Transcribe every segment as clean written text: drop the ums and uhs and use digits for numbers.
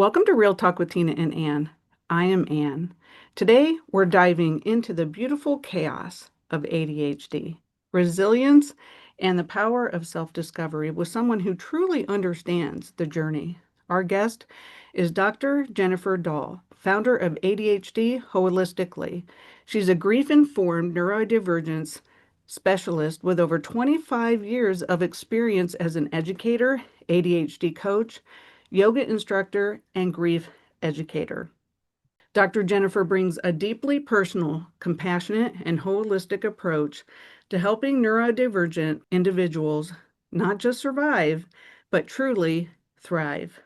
Welcome to Real Talk with Tina and Ann. I am Ann. Today, we're diving into the beautiful chaos of ADHD, resilience, and the power of self-discovery with someone who truly understands the journey. Our guest is Dr. Jennifer Dall, founder of ADHD Holistically. She's a grief-informed neurodivergence specialist with over 25 years of experience as an educator, ADHD coach, yoga instructor, and grief educator. Dr. Jennifer brings a deeply personal, compassionate, and holistic approach to helping neurodivergent individuals not just survive, but truly thrive.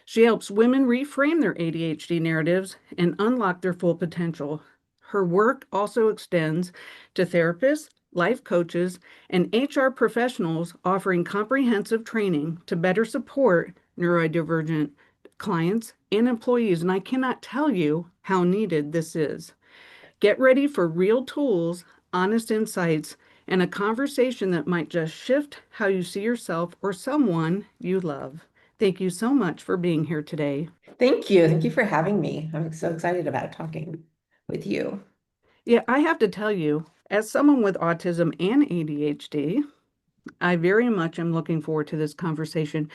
She helps women reframe their ADHD narratives and unlock their full potential. Her work also extends to therapists, life coaches, and HR professionals offering comprehensive training to better support neurodivergent clients and employees. And I cannot tell you how needed this is. Get ready for real tools, honest insights, and a conversation that might just shift how you see yourself or someone you love. Thank you so much for being here today. Thank you. Thank you for having me. I'm so excited about talking with you. Yeah, I have to tell you, as someone with autism and ADHD, I very much am looking forward to this conversation.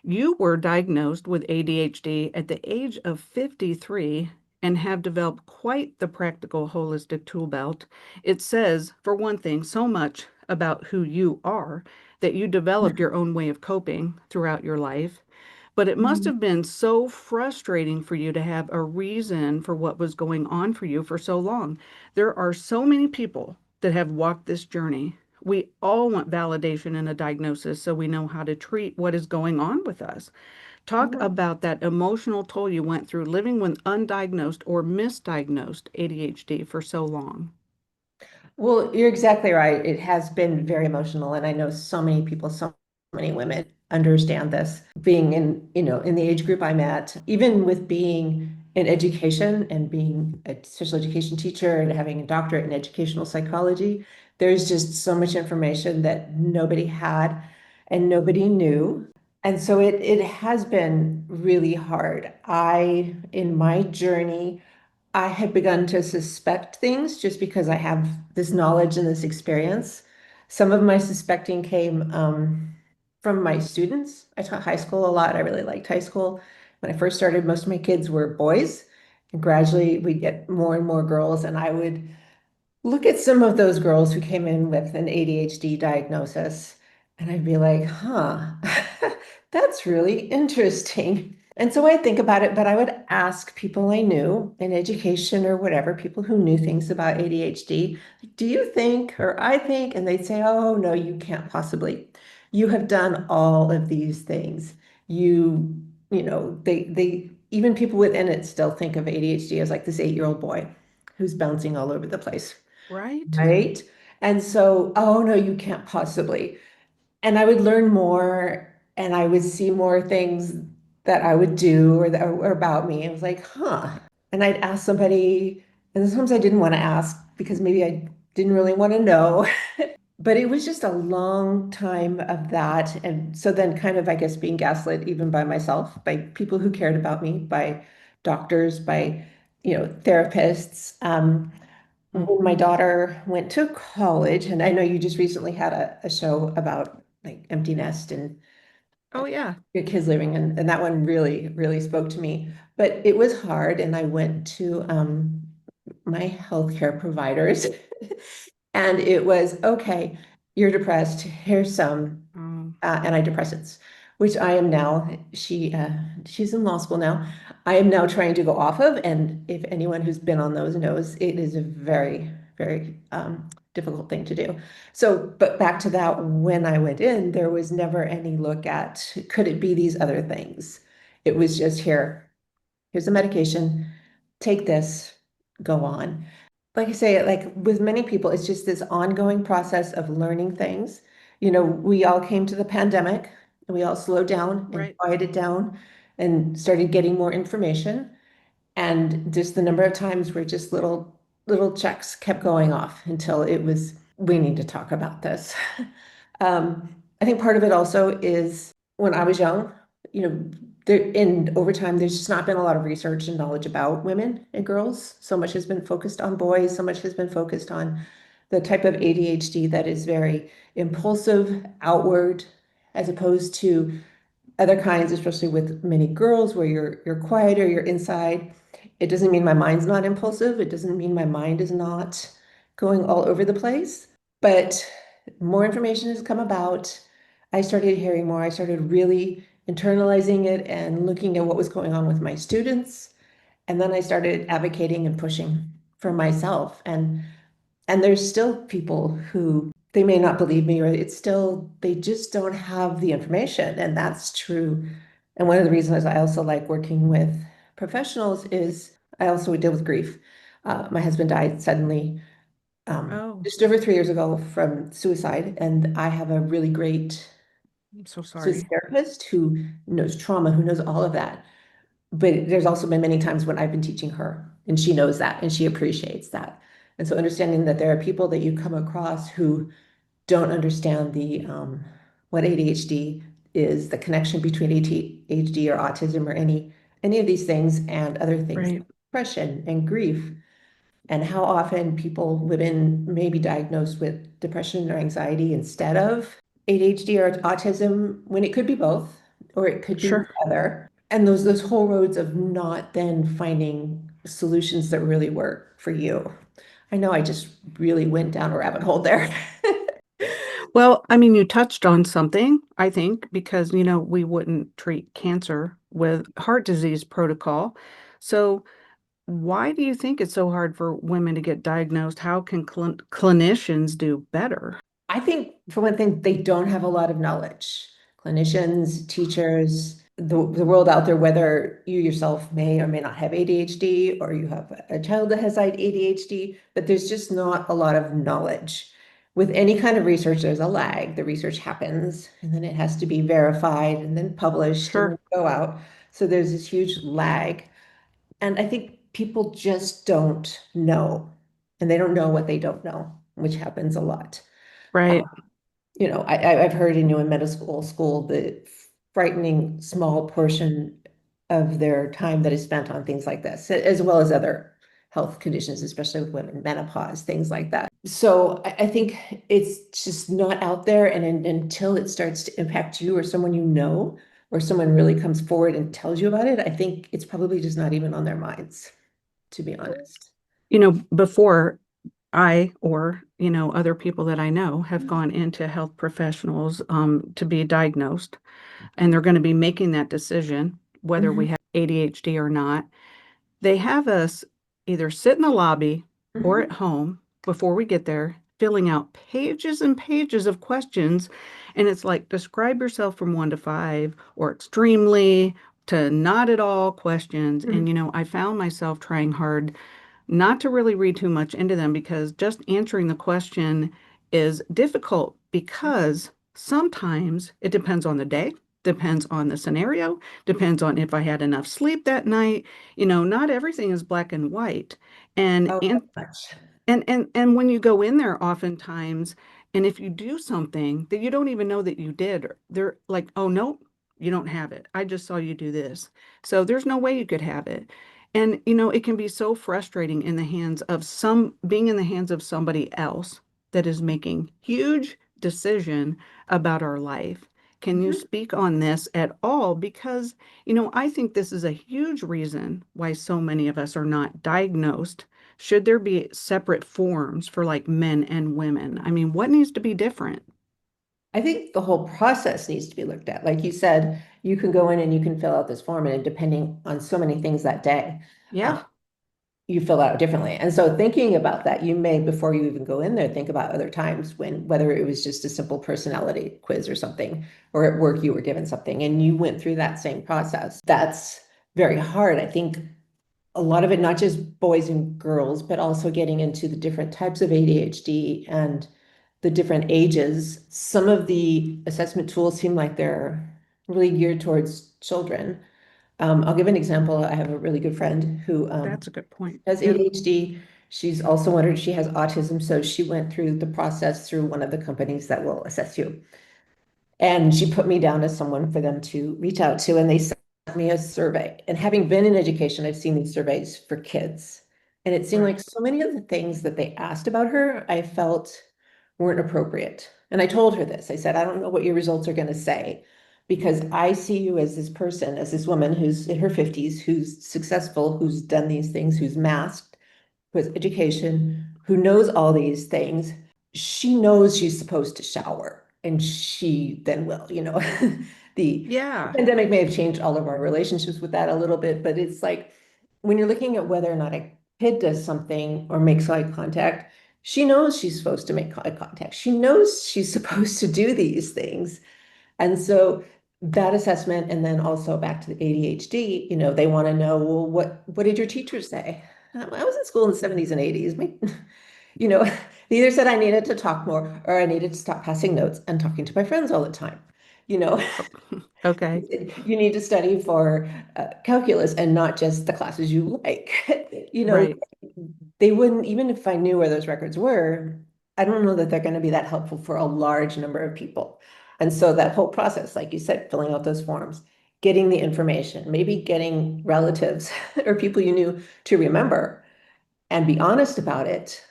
You were diagnosed with ADHD at the age of 53 and have developed quite the practical holistic tool belt. It says, for one thing, so much about who you are that you developed your own way of coping throughout your life. But it must Mhm. have been so frustrating for you to have a reason for what was going on for you for so long. There are so many people that have walked this journey. We all want validation and a diagnosis so we know how to treat what is going on with us. Talk Yeah. about that emotional toll you went through living with undiagnosed or misdiagnosed ADHD for so long. Well, you're exactly right. It has been very emotional, and I know so many people, so many women understand this. Being in the age group I'm at, even with being in education and being a special education teacher and having a doctorate in educational psychology, there's just so much information that nobody had and nobody knew. And so it has been really hard. In my journey, I had begun to suspect things just because I have this knowledge and this experience. Some of my suspecting came from my students. I taught high school a lot. I really liked high school. When I first started, most of my kids were boys, and gradually we'd get more and more girls. And I would look at some of those girls who came in with an ADHD diagnosis, and I'd be like, huh, that's really interesting. And so I think about it, but I would ask people I knew in education or whatever, people who knew things about ADHD, do you think, or I think, and they'd say, oh, no, you can't possibly. You have done all of these things. Even people within it still think of ADHD as like this 8-year-old boy who's bouncing all over the place. Right? Right. And so, oh no, you can't possibly. And I would learn more and I would see more things that I would do or about me. I was like, huh. And I'd ask somebody, and sometimes I didn't want to ask because maybe I didn't really want to know. But it was just a long time of that. And so then kind of, I guess, being gaslit even by myself, by people who cared about me, by doctors, by, therapists. When my daughter went to college, and I know you just recently had a show about like empty nest and Oh, yeah. your kids living, and that one really, really spoke to me. But it was hard, and I went to my healthcare providers, and it was okay, you're depressed. Here's some Um, antidepressants, which I am now. She's in law school now. I am now trying to go off of, and if anyone who's been on those knows, it is a very, very difficult thing to do. So, but back to that, when I went in, there was never any look at could it be these other things? It was just here's the medication, take this, go on. Like I say, like with many people, it's just this ongoing process of learning things. We all came to the pandemic and we all slowed down and right. quieted down and started getting more information. And just the number of times where just little checks kept going off until it was, we need to talk about this. I think part of it also is when I was young, you know, over time, there's just not been a lot of research and knowledge about women and girls. So much has been focused on boys, so much has been focused on the type of ADHD that is very impulsive, outward, as opposed to other kinds, especially with many girls, where you're quieter, you're inside. It doesn't mean my mind's not impulsive. It doesn't mean my mind is not going all over the place. But more information has come about. I started hearing more. I started really internalizing it and looking at what was going on with my students. And then I started advocating and pushing for myself. And there's still people who they may not believe me, or it's still, they just don't have the information. And that's true. And one of the reasons I also like working with professionals is I also deal with grief. My husband died suddenly Oh, just over 3 years ago from suicide. And I have a really great I'm so sorry. therapist who knows trauma, who knows all of that. But there's also been many times when I've been teaching her, and she knows that and she appreciates that. And so understanding that there are people that you come across who don't understand the what ADHD is, the connection between ADHD or autism or any of these things and other things, Right. depression and grief, and how often people, women, may be diagnosed with depression or anxiety instead of ADHD or autism, when it could be both, or it could be the Sure. other. And those whole roads of not then finding solutions that really work for you. I know I just really went down a rabbit hole there. Well, I mean, you touched on something, I think, because, we wouldn't treat cancer with heart disease protocol. So, why do you think it's so hard for women to get diagnosed? How can clinicians do better? I think, for one thing, they don't have a lot of knowledge. Clinicians, teachers, the world out there, whether you yourself may or may not have ADHD or you have a child that has ADHD, but there's just not a lot of knowledge. With any kind of research, there's a lag. The research happens and then it has to be verified and then published and then Sure. go out. So there's this huge lag. And I think people just don't know. And they don't know what they don't know, which happens a lot. Right. I've heard in medical school the frightening small portion of their time that is spent on things like this, as well as other health conditions, especially with women, menopause, things like that. So I think it's just not out there. And until it starts to impact you or someone you know, or someone really comes forward and tells you about it, I think it's probably just not even on their minds, to be honest. Before I or, other people that I know have gone into health professionals to be diagnosed, and they're going to be making that decision whether we Mhm, have ADHD or not. They have us either sit in the lobby or mhm. at home before we get there, filling out pages and pages of questions. And it's like, describe yourself from 1 to 5, or extremely to not at all questions. And, Mhm. I found myself trying hard not to really read too much into them, because just answering the question is difficult, because sometimes it depends on the day, depends on the scenario, depends on if I had enough sleep that night. Not everything is black and white. And Oh, and very much. and when you go in there oftentimes, and if you do something that you don't even know that you did, they're like, oh, no, you don't have it. I just saw you do this. So there's no way you could have it. And, it can be so frustrating being in the hands of somebody else that is making huge decision about our life. Can you Mhm. speak on this at all? Because, I think this is a huge reason why so many of us are not diagnosed. Should there be separate forms for like men and women? I mean, what needs to be different? I think the whole process needs to be looked at. Like you said, you can go in and you can fill out this form, and depending on so many things that day, Yeah, um, you fill out differently. And so thinking about that, you may, before you even go in there, think about other times when, whether it was just a simple personality quiz or something, or at work you were given something and you went through that same process. That's very hard. I think a lot of it, not just boys and girls, but also getting into the different types of ADHD and the different ages. Some of the assessment tools seem like they're really geared towards children. I'll give an example. I have a really good friend who that's a good point. has Yeah. ADHD. She's also wondered, she has autism, so she went through the process through one of the companies that will assess you. And she put me down as someone for them to reach out to, and they set asked me a survey. And having been in education, I've seen these surveys for kids. And it seemed Right. like so many of the things that they asked about her, I felt weren't appropriate. And I told her this. I said, I don't know what your results are going to say because I see you as this person, as this woman who's in her 50s, who's successful, who's done these things, who's masked, who has education, who knows all these things. She knows she's supposed to shower and she then will, The Yeah. pandemic may have changed all of our relationships with that a little bit, but it's like when you're looking at whether or not a kid does something or makes eye contact, she knows she's supposed to make eye contact. She knows she's supposed to do these things. And so that assessment, and then also back to the ADHD, they want to know, well, what did your teachers say? I was in school in the 70s and 80s. You know, they either said I needed to talk more or I needed to stop passing notes and talking to my friends all the time. You know, Okay. you need to study for calculus and not just the classes you like. You know, Right. they wouldn't, even if I knew where those records were, I don't know that they're going to be that helpful for a large number of people. And so that whole process, like you said, filling out those forms, getting the information, maybe getting relatives or people you knew to remember and be honest about it.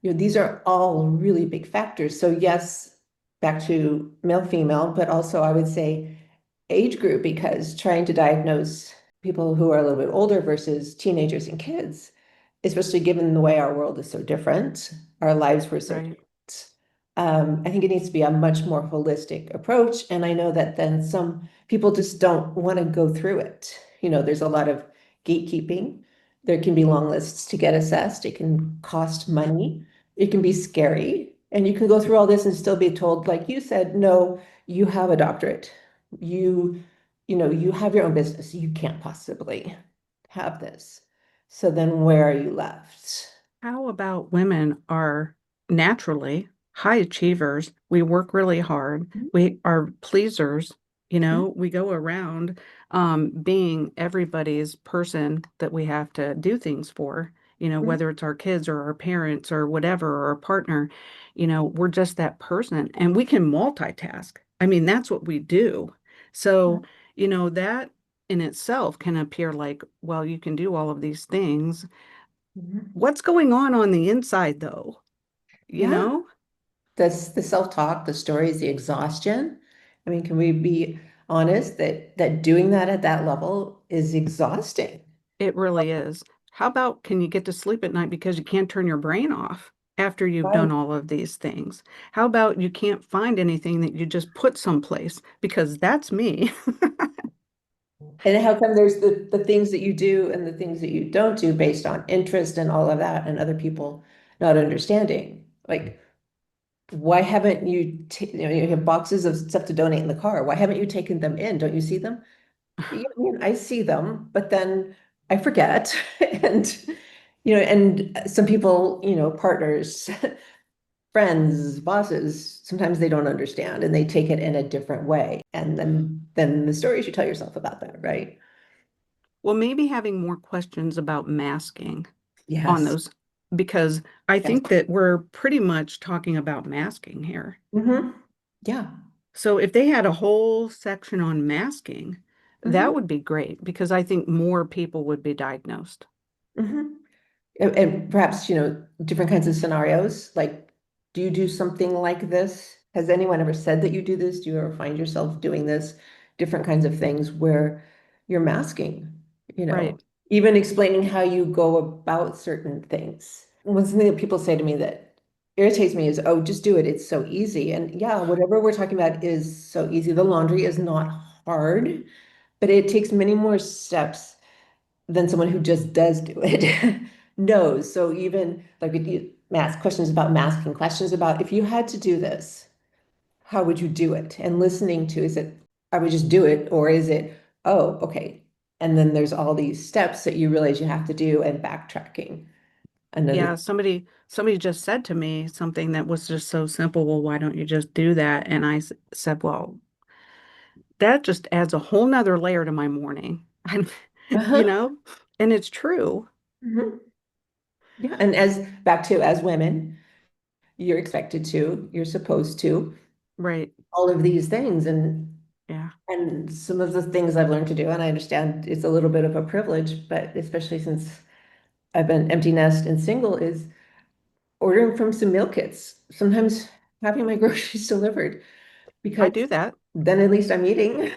These are all really big factors. So yes, back to male, female, but also I would say age group, because trying to diagnose people who are a little bit older versus teenagers and kids, especially given the way our world is so different, our lives were so Right. different. I think it needs to be a much more holistic approach. And I know that then some people just don't want to go through it. There's a lot of gatekeeping. There can be long lists to get assessed. It can cost money. It can be scary. And you can go through all this and still be told, like you said, no, you have a doctorate. You, you have your own business. You can't possibly have this. So then where are you left? How about women are naturally high achievers? We work really hard. We are pleasers. We go around being everybody's person that we have to do things for, Mhm. whether it's our kids or our parents or whatever, or our partner, we're just that person and we can multitask. I mean, that's what we do. So, that in itself can appear like, well, you can do all of these things. Mhm. What's going on the inside though? You Yeah, know? the self-talk, the stories, the exhaustion. I mean, can we be honest that doing that at that level is exhausting? It really is. How about can you get to sleep at night because you can't turn your brain off after you've Right. done all of these things? How about you can't find anything that you just put someplace? Because that's me. And how come there's the things that you do and the things that you don't do based on interest and all of that and other people not understanding? Like, why haven't you have boxes of stuff to donate in the car. Why haven't you taken them in? Don't you see them? Yeah, I mean, I see them, but then I forget. And some people, partners, friends, bosses, sometimes they don't understand and they take it in a different way. And then the stories you tell yourself about that, right? Well, maybe having more questions about masking on Yes. those, because I Yes. think that we're pretty much talking about masking here. Hmm. Yeah. So if they had a whole section on masking, that Hmm. would be great because I think more people would be diagnosed. Hmm. And perhaps, different kinds of scenarios. Like, do you do something like this? Has anyone ever said that you do this? Do you ever find yourself doing this? Different kinds of things where you're masking, you know, Right. even explaining how you go about certain things. One thing that people say to me that irritates me is, oh, just do it. It's so easy. And yeah, whatever we're talking about is so easy. The laundry is not hard, but it takes many more steps than someone who just does do it knows. So even like if you ask questions about masking, questions about if you had to do this, how would you do it? And listening to, is it, I would just do it, or is it, oh, okay. And then there's all these steps that you realize you have to do and backtracking. Another, Yeah, somebody just said to me something that was just so simple. Well, why don't you just do that? And said, well, that just adds a whole nother layer to my morning. And you uh-huh. know, and it's true. Mhm. Yeah. And as back to as women, you're expected to, you're supposed to, Right. all of these things. And Yeah. And some of the things I've learned to do, and I understand it's a little bit of a privilege, but especially since I've been empty nest and single, is ordering from some meal kits. Sometimes having my groceries delivered I because do that. then at least I'm eating.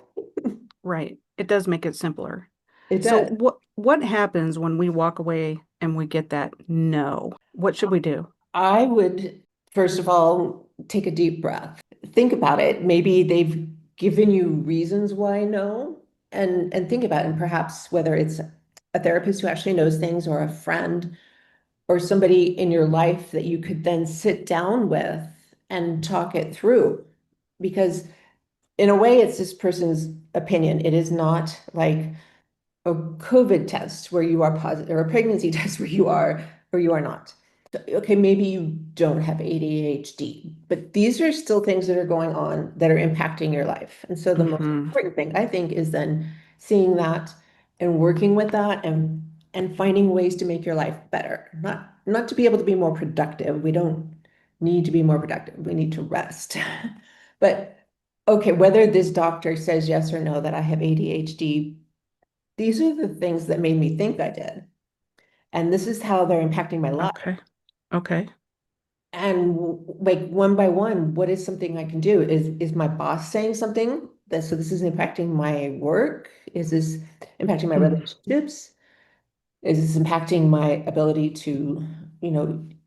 Right. It does make it simpler. It So does. what happens when we walk away and we get that no? What should we do? I would, first of all, take a deep breath. Think about it. Maybe they've given you reasons why no, and think about it. And perhaps whether it's a therapist who actually knows things or a friend or somebody in your life that you could then sit down with and talk it through. Because in a way, it's this person's opinion. It is not like a COVID test where you are positive or a pregnancy test where you are or you are not. Okay, maybe you don't have ADHD, but these are still things that are going on that are impacting your life. And so the most Hmm. important thing I think is then seeing that and working with that and finding ways to make your life better. Not to be able to be more productive. We don't need to be more productive. We need to rest. But okay, whether this doctor says yes or no that I have ADHD, these are the things that made me think I did. And this is how they're impacting my life. Okay. Okay. And like one by one, what is something I can do? Is my boss saying something that so this is impacting my work? Is this impacting my Mm-hmm. relationships? Is this impacting my ability to,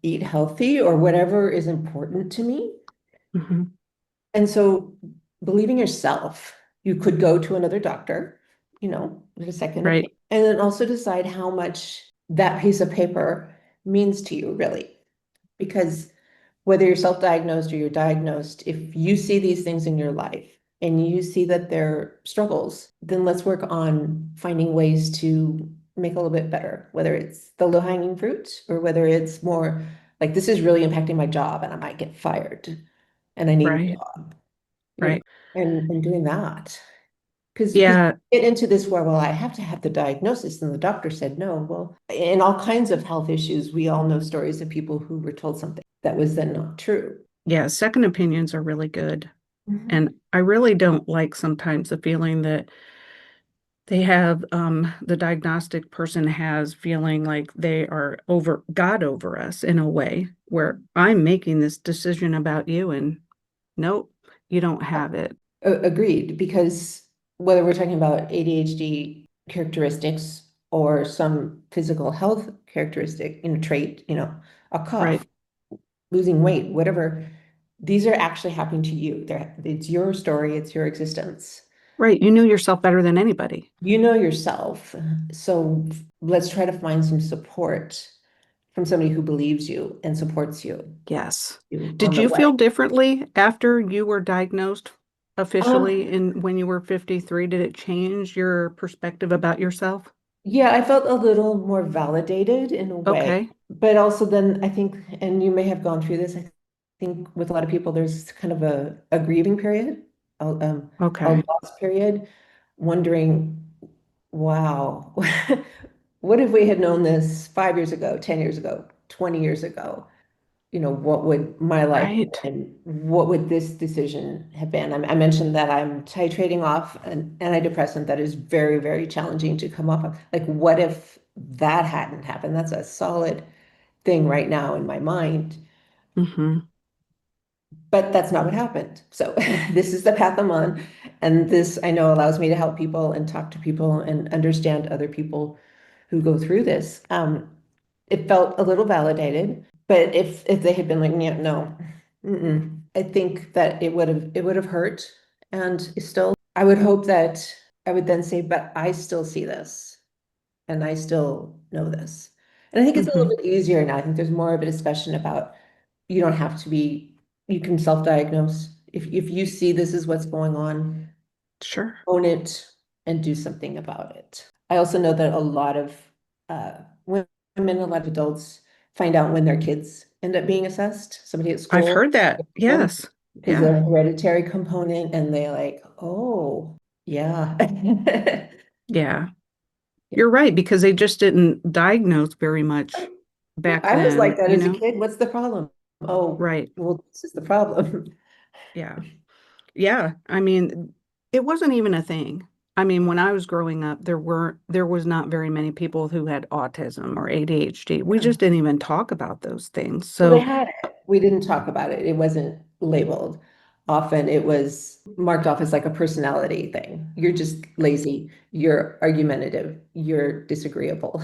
eat healthy or whatever is important to me? Mm-hmm. And so believing yourself, you could go to another doctor, get a second Right. opinion, and then also decide how much that piece of paper means to you, really. Because whether you're self-diagnosed or you're diagnosed, if you see these things in your life and you see that they're struggles, then let's work on finding ways to make a little bit better, whether it's the low-hanging fruit or whether it's more like this is really impacting my job and I might get fired and I need a Right. job, you know, Right. and doing that. Because Yeah. get into this where, well, I have to have the diagnosis, and the doctor said no. Well, in all kinds of health issues, we all know stories of people who were told something that was then not true. Yeah. Second opinions are really good. Mhm. And I really don't like sometimes the feeling that they have the diagnostic person has feeling like they are over God over us in a way where I'm making this decision about you and nope, you don't have it. Agreed, because whether we're talking about ADHD characteristics or some physical health characteristic, trait, a Right. cough, losing weight, whatever, these are actually happening to you. It's your story, it's your existence. Right. You knew yourself better than anybody. You know yourself. So let's try to find some support from somebody who believes you and supports Yes. you on Did the you way. feel differently after you were diagnosed officially Um, in when you were 53? Did it change your perspective about yourself? yeah, I felt a little more validated in a way, Okay. but also then I think, and you may have gone through this, I think with a lot of people, there's kind of a grieving period, a Okay. loss period, wondering, wow, what if we had known this 5 years ago, 10 years ago, 20 years ago? What would my life Right. and what would this decision have been? I mentioned that I'm titrating off an antidepressant that is very, very challenging to come off of. Like, what if that hadn't happened? That's a solid thing right now in my mind, Mm-hmm. but that's not what happened. So this is the path I'm on. And this I know allows me to help people and talk to people and understand other people who go through this. It felt a little validated, but if they had been like, yeah, no, I think that it would have hurt. And still, I would hope that I would then say, but I still see this and I still know this. And I think it's a Mm-hmm. little bit easier now. I think there's more of a discussion about you don't have to be, you can self-diagnose. If you see this is what's going on, Sure. own it and do something about it. I also know that a lot of women, a lot of adults find out when their kids end up being assessed. Somebody at I've school heard that. Yes. is Yeah. a hereditary component, and they're like, oh, yeah. Yeah. You're right, because they just didn't diagnose very Yeah, much back I was like then, that you as a know? kid. What's the problem? Oh, Right. well, this is the problem. Yeah. Yeah. I mean, it wasn't even a thing. I mean, when I was growing up, there was not very many people who had autism or ADHD. We just didn't even talk about those things. Well, they So, had it. We didn't talk about it. It wasn't labeled. Often it was marked off as like a personality thing. You're just lazy, you're argumentative, you're disagreeable.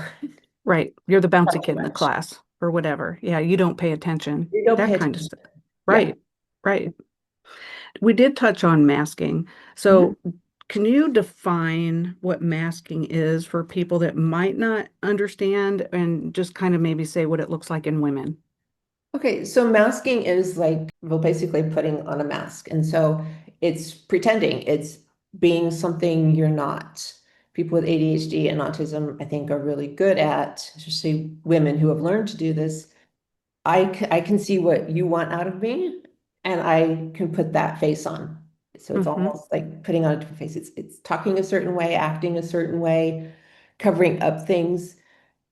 right, you're the bouncy Not too kid in the much. class or whatever. Yeah, you don't pay attention. You don't That pay kind of attention. stuff. Yeah. Right, right. We did touch on masking. Mhm. So, can you define what masking is for people that might not understand and just kind of maybe say what it looks like in women? Okay, so masking is like, well, basically putting on a mask. And so it's pretending, it's being something you're not. People with ADHD and autism, I think, are really good at, especially women who have learned to do this. I can see what you want out of me, and I can put that face on. So it's Hmm. almost like putting on a different face. It's talking a certain way, acting a certain way, covering up things.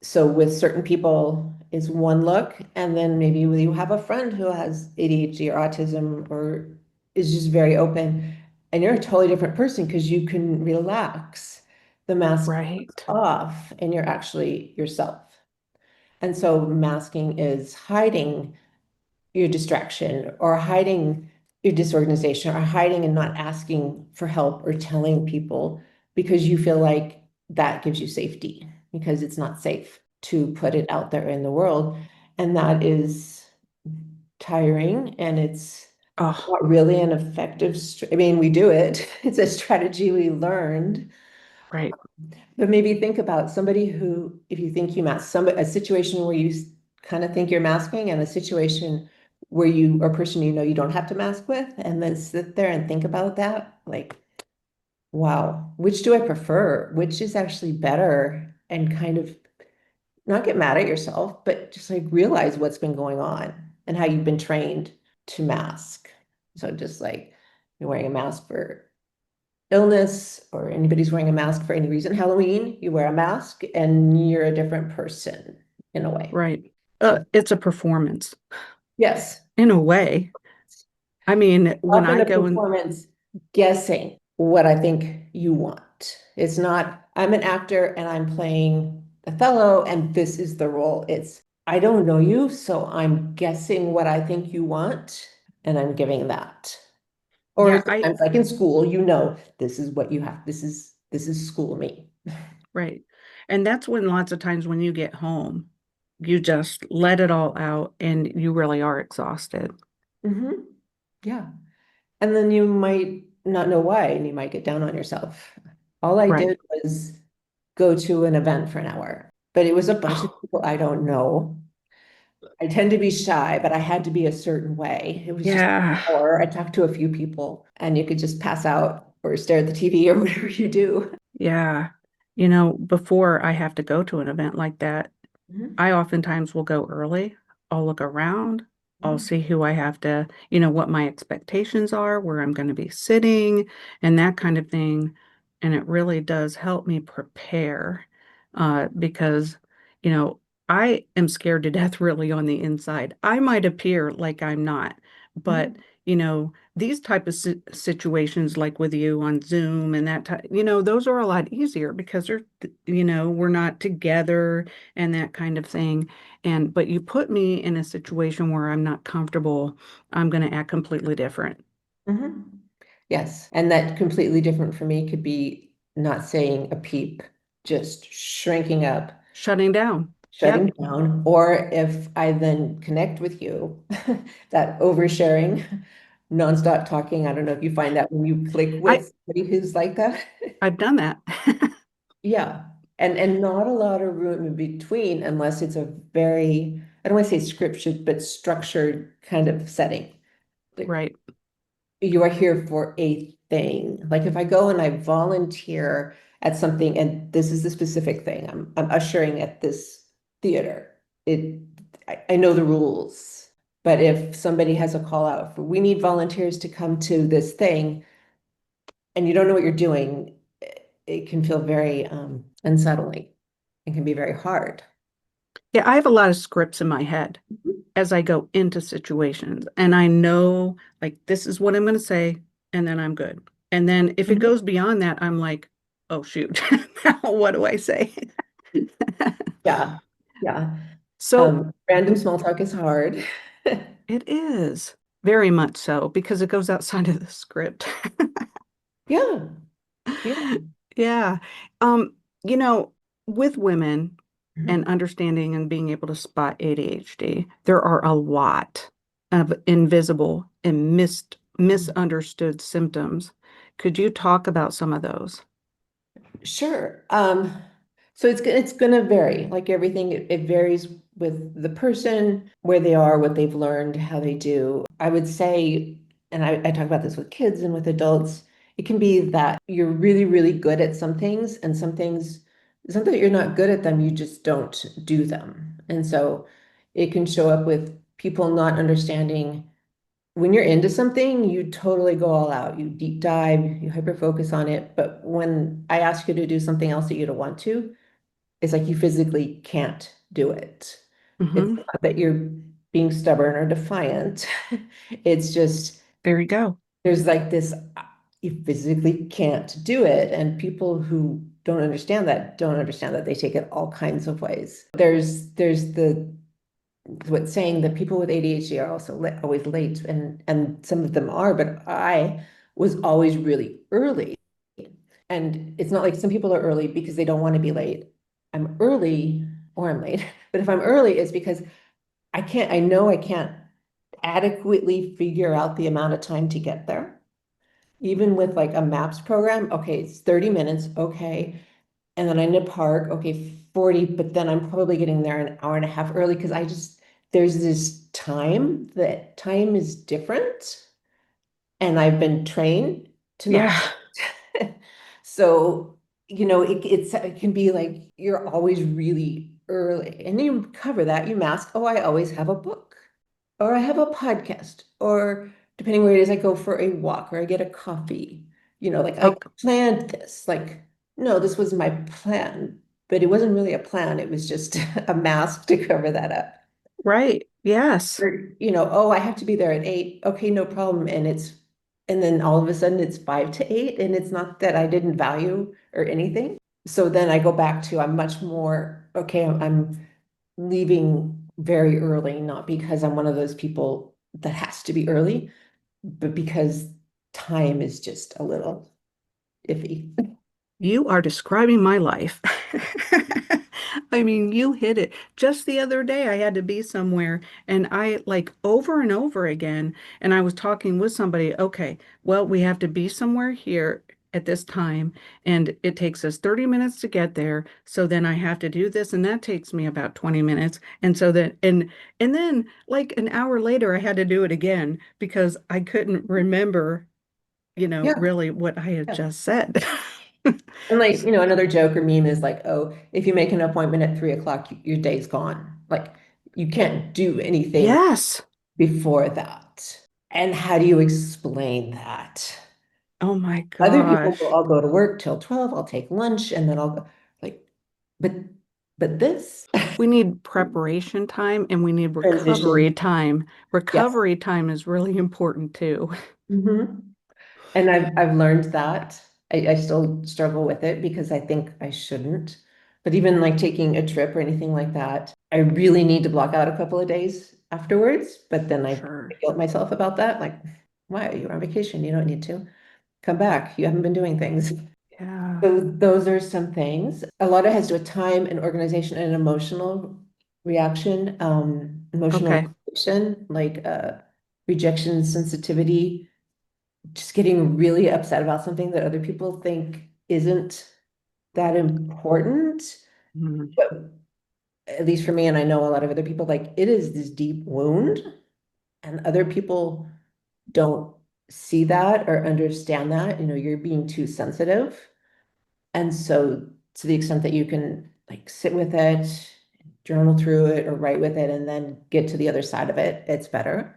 So with certain people is one look, and then maybe you have a friend who has ADHD or autism or is just very open, and you're a totally different person because you can relax the mask Right. off and you're actually yourself. And so masking is hiding your distraction or hiding your disorganization or hiding and not asking for help or telling people because you feel like that gives you safety because it's not safe to put it out there in the world. And that is tiring and it's Oh, not really an effective, I mean, we do it. It's a strategy we learned. right. But maybe think about somebody who, if you think you mask, a situation where you kind of think you're masking and a situation where you or a person you know you don't have to mask with, and then sit there and think about that, like, wow, which do I prefer? Which is actually better? And kind of not get mad at yourself, but just like realize what's been going on and how you've been trained to mask. So just like you're wearing a mask for illness or anybody's wearing a mask for any reason. Halloween, you wear a mask and you're a different person in a way. Right. So, It's a performance yes, in a way. I mean, when often I a go in, performance guessing what I think you want. It's not, I'm an actor and I'm playing Othello and this is the role. It's, I don't know you, so I'm guessing what I think you want and I'm giving that. Or yeah, I, sometimes like in school, you know, this is what you have. This is school me. right. And that's when lots of times when you get home, you just let it all out and you really are exhausted. Hmm. Yeah. And then you might not know why, and you might get down on yourself. All I Right. did was go to an event for an hour, but it was a bunch of Oh, people I don't know. I tend to be shy, but I had to be a certain way. It was just, yeah. or I talked to a few people, and you could just pass out or stare at the TV or whatever you do. Yeah. Before I have to go to an event like that, Mhm. I oftentimes will go early. I'll look around. I'll Mhm. see who I have to, what my expectations are, where I'm going to be sitting, and that kind of thing. And it really does help me prepare because, you know, I am scared to death really on the inside. I might appear like I'm not, but, Mhm. these type of situations like with you on Zoom and that type, those are a lot easier because we're not together and that kind of thing. But you put me in a situation where I'm not comfortable, I'm going to act completely different. Mhm. Yes. And that completely different for me could be not saying a peep, just shrinking up, Shutting down. shutting Yep. down. Or if I then connect with you, that oversharing, nonstop talking. I don't know if you find that when you click I with somebody who's like that. I've done that. Yeah. And not a lot of room in between unless it's a very, I don't want to say scriptured, but structured kind of setting. Like Right. you are here for a thing. Like if I go and I volunteer at something and this is the specific thing, I'm ushering at this theater. It I know the rules. But if somebody has a call out for we need volunteers to come to this thing and you don't know what you're doing, it can feel very unsettling. It can be very hard. Yeah, I have a lot of scripts in my head as I go into situations, and I know like this is what I'm going to say, and then I'm good. And then if it Mhm. goes beyond that, I'm like, oh, shoot, now what do I say? Yeah. Yeah. So Random small talk is hard. it is very much so because it goes outside of the script. Yeah. Yeah. Yeah. Um, you know, with women and Mhm. understanding and being able to spot ADHD, there are a lot of invisible and misunderstood symptoms. Could you talk about some of those? Sure. So it's going to vary. Like everything, it varies with the person, where they are, what they've learned, how they do. I would say, and I talk about this with kids and with adults, it can be that you're really, really good at some things, and some things, something that you're not good at them, you just don't do them. And so it can show up with people not understanding when you're into something, you totally go all out. You deep dive, you hyper focus on it. But when I ask you to do something else that you don't want to, it's like you physically can't do it. It's Hmm. not that you're being stubborn or defiant. It's just There you go. there's like this, you physically can't do it. And people who don't understand that they take it all kinds of ways. There's the what's saying that people with ADHD are also always late, and some of them are, but I was always really early. And it's not like some people are early because they don't want to be late. I'm early or I'm late. But if I'm early, it's because I know I can't adequately figure out the amount of time to get there. Even with like a maps program, okay, it's 30 minutes, okay. And then I need to park, okay, 40, but then I'm probably getting there an hour and a half early because there's this time is different. And I've been trained to not Yeah. forget. So, it can be like you're always really early and you cover that, you mask, oh, I always have a book or I have a podcast, or depending where it is, I go for a walk or I get a coffee. Like I Okay. planned this. Like, no, this was my plan, but it wasn't really a plan. It was just a mask to cover that up. Right. Yes. Or, oh, I have to be there at 8. Okay, no problem. And then all of a sudden it's 5 to 8, and it's not that I didn't value or anything. So then I go back to I'm much more, okay, I'm leaving very early, not because I'm one of those people that has to be early, but because time is just a little iffy. You are describing my life. I mean, you hit it. Just the other day, I had to be somewhere and I like over and over again. And I was talking with somebody, okay, well, we have to be somewhere here at this time and it takes us 30 minutes to get there. So then I have to do this and that takes me about 20 minutes. And so that, and then like an hour later, I had to do it again because I couldn't remember, Yeah, really what I had yeah. just said. And like, another joke or meme is like, oh, if you make an appointment at 3 o'clock, your day's gone. Like you can't do anything Yes. before that. And how do you explain that? Oh my Other people will gosh. all go to work till 12, I'll take lunch, and then I'll go like, but this We need preparation time and we need recovery transition, time. yes. Recovery time is really important too. Mhm. And I've learned that. I still struggle with it because I think I shouldn't. But even like taking a trip or anything like that, I really need to block out a couple of days afterwards. But then I Sure. guilt myself about that. Like, why? You're on vacation. You don't need to. Come back. You haven't been doing things. Yeah. So those are some things. A lot of it has to do with time and organization and emotional reaction, emotional Okay. regulation, like rejection sensitivity, just getting really upset about something that other people think isn't that important. Mhm. But at least for me, and I know a lot of other people, like it is this deep wound, and other people don't see that or understand that. You're being too sensitive. And so to the extent that you can like sit with it, journal through it, or write with it, and then get to the other side of it, it's better.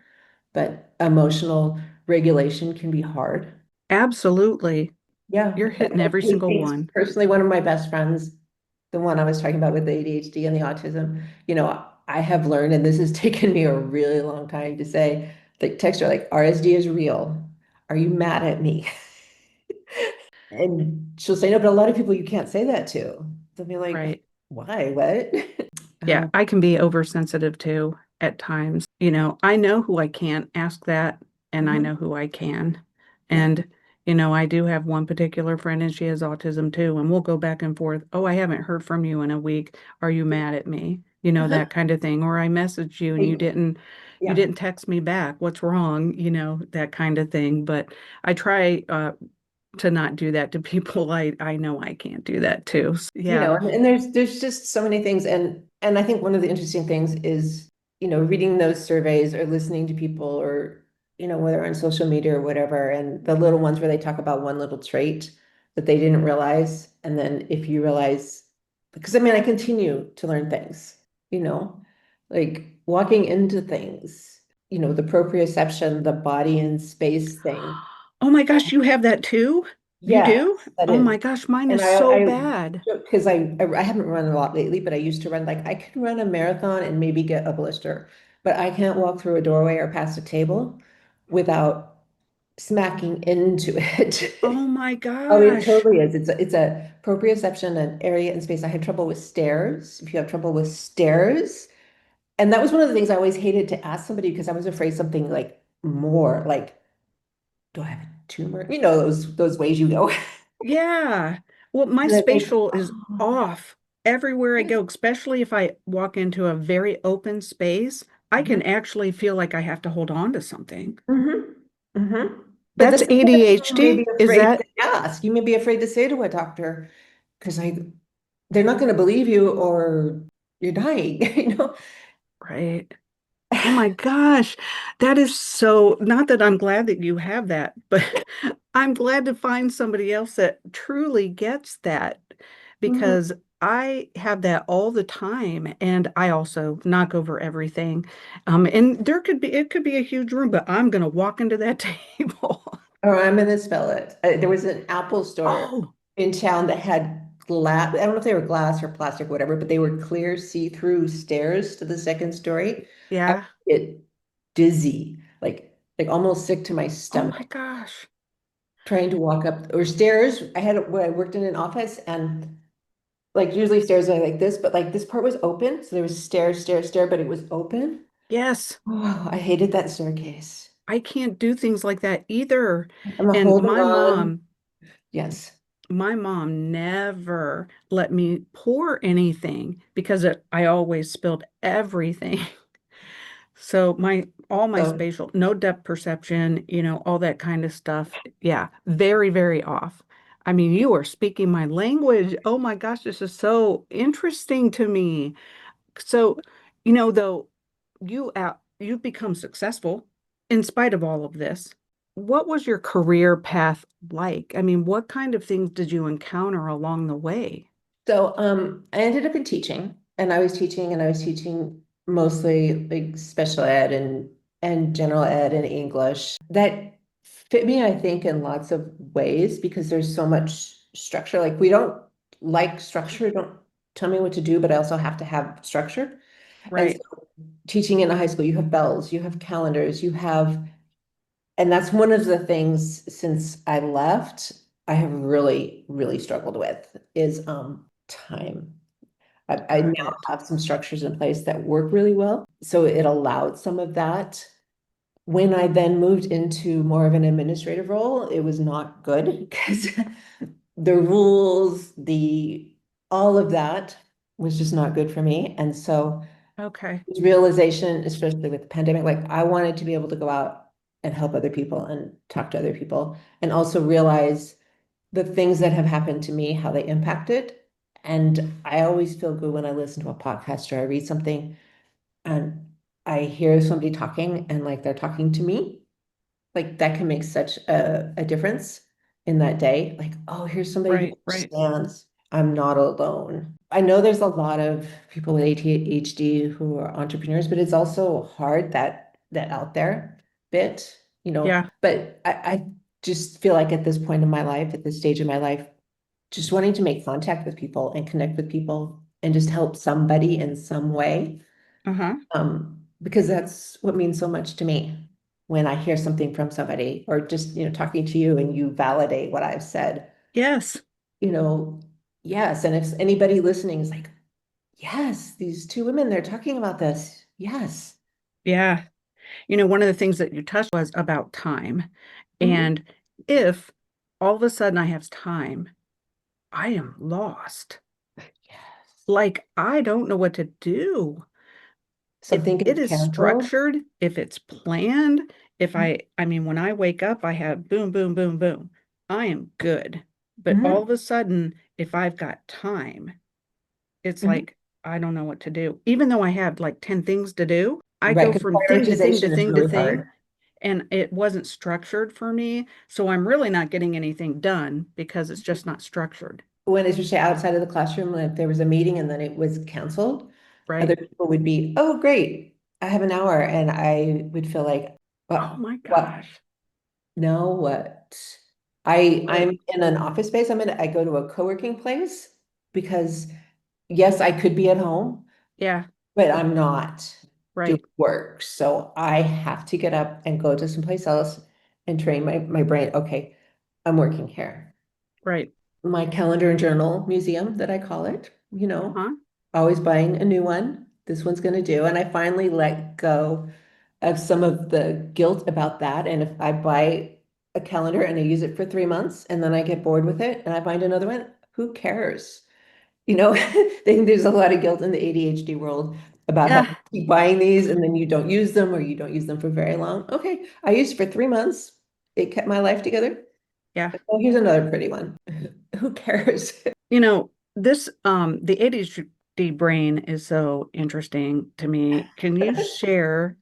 But emotional regulation can be hard. Absolutely. Yeah. You're hitting every single one. Personally, one of my best friends, the one I was talking about with the ADHD and the autism, I have learned, and this has taken me a really long time to say, like text her like RSD is real. Are you mad at me? And she'll say, no, but a lot of people you can't say that to. They'll be like, Right. why? What? Yeah, Um, I can be oversensitive too at times. I know who I can't ask that, and I mhm. know who I can. Yeah. And, I do have one particular friend, and she has autism too, and we'll go back and forth. Oh, I haven't heard from you in a week. Are you mad at me? Uh-huh. That kind of thing. Or I messaged you and you Hey, didn't you yeah. didn't text me back. What's wrong? That kind of thing. But I try to not do that to people. I know I can't do that too. Yeah. And there's just so many things. And I think one of the interesting things is, reading those surveys or listening to people or, whether on social media or whatever, and the little ones where they talk about one little trait that they didn't realize. And then if you realize, because I mean, I continue to learn things, you know, like walking into things, the proprioception, the body and space thing. Oh my gosh, you have that too? You Yes, do? that Oh is. my gosh, mine And is so I bad. because I haven't run a lot lately, but I used to run, like, I can run a marathon and maybe get a blister, but I can't walk through a doorway or past a table without smacking into Oh it. my Oh, it gosh. totally is. It's a proprioception and area and space. I had trouble with stairs. If you have trouble with stairs, and that was one of the things I always hated to ask somebody because I was afraid something like more like, do I have a tumor? Those ways you go. Yeah. Well, my And I think, spatial is oh, off everywhere I go, especially if I walk into a very open space. I can actually feel like I have to hold on to something. mm-hmm. Mm-hmm. But That's this is what you may be ADHD? Is afraid that to ask. You may be afraid to say to a doctor because they're not going to believe you or you're dying, right? Oh my gosh. That is so, not that I'm glad that you have that, but I'm glad to find somebody else that truly gets that Mhm. because I have that all the time and I also knock over everything. And it could be a huge room, but I'm going to walk into that table. Or I'm going to spell it. There was an Apple store Oh, in town that had glass. I don't know if they were glass or plastic, or whatever, but they were clear, see-through stairs to the second story. I yeah. would get dizzy, like almost sick to my Oh stomach. my gosh. Trying to walk up or stairs. When I worked in an office and like usually stairs are like this, but like this part was open. So there was stair, but it was open. Yes. Oh, I hated that staircase. I can't do things like that either. I'm And holding on. Yes. my mom never let me pour anything because I always spilled everything. So all my So, spatial, no depth perception, all that kind of stuff. Yeah, very, very off. I mean, you are speaking my language. Oh my gosh, this is so interesting to me. So, though you've become successful in spite of all of this. What was your career path like? I mean, what kind of things did you encounter along the way? I ended up in teaching and I was teaching mostly like special ed and general ed and English. That fit me, I think, in lots of ways because there's so much structure. Like we don't like structure. Don't tell me what to do, but I also have to have structure. And so Right. teaching in a high school, you have bells, you have calendars, and that's one of the things since I left, I have really, really struggled with is time. I Got now it. have some structures in place that work really well. So it allowed some of that. When I then moved into more of an administrative role, it was not good because the rules, the all of that was just not good for me. And so Okay. this realization, especially with the pandemic, like I wanted to be able to go out and help other people and talk to other people and also realize the things that have happened to me, how they impacted. And I always feel good when I listen to a podcast or I read something and I hear somebody talking and like they're talking to me. Like that can make such a difference in that day. Like, oh, here's somebody who Right, right. understands. I'm not alone. I know there's a lot of people with ADHD who are entrepreneurs, but it's also hard that out there bit, Yeah. but I just feel like at this point in my life, at this stage in my life, just wanting to make contact with people and connect with people and just help somebody in some way. Uh-huh. Because that's what means so much to me when I hear something from somebody or just, talking to you and you validate what I've said. Yes. you know, yes. And if anybody listening is like, yes, these two women, they're talking about this. Yes. Yeah. One of the things that you touched was about time. Mhm. And if all of a sudden I have time, I am lost. Yes. Like, I don't know what to do. If Something it gets is canceled. structured, if it's planned, if I mean, when I wake up, I have boom, boom, boom, boom. I am good. But all Mhm. of a sudden, if I've got time, it's Mhm. like, I don't know what to do. Even though I have like 10 things to do, I Right. go Because from thing to thing to prioritization is thing to really thing, hard. and it wasn't structured for me. So I'm really not getting anything done because it's just not structured. When, especially outside of the classroom, if there was a meeting and then it was canceled, other Right? people would be, oh, great, I have an hour. And I would feel like, Oh my what? gosh. No, what? Right. I'm in an office space. I go to a co-working place because yes, I could be at home, Yeah. but I'm not doing Right. work. So I have to get up and go to someplace else and train my brain. Okay, I'm working here. Right. My calendar and journal museum that I call it, Uh-huh. always buying a new one. This one's going to do. And I finally let go of some of the guilt about that. And if I buy a calendar and I use it for 3 months and then I get bored with it and I find another one, who cares? I think there's a lot of guilt in the ADHD world about how Yeah. you keep buying these and then you don't use them or you don't use them for very long. Okay, I used it for 3 months. It kept my life together. Yeah. Oh, here's another pretty one. Who cares? The ADHD brain is so interesting to me. Can you share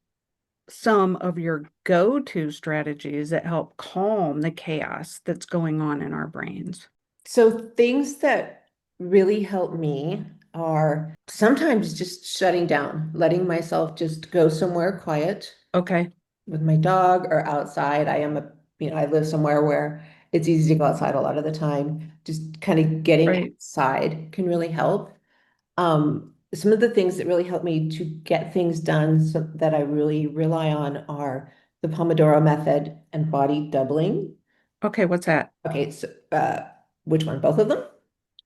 some of your go-to strategies that help calm the chaos that's going on in our brains? So things that really help me are sometimes just shutting down, letting myself just go somewhere quiet Okay. with my dog or outside. I live somewhere where it's easy to go outside a lot of the time. Just kind of getting Right. outside can really help. Some of the things that really help me to get things done that I really rely on are the Pomodoro method and body doubling. Okay, what's that? Okay, so which one? Both of them?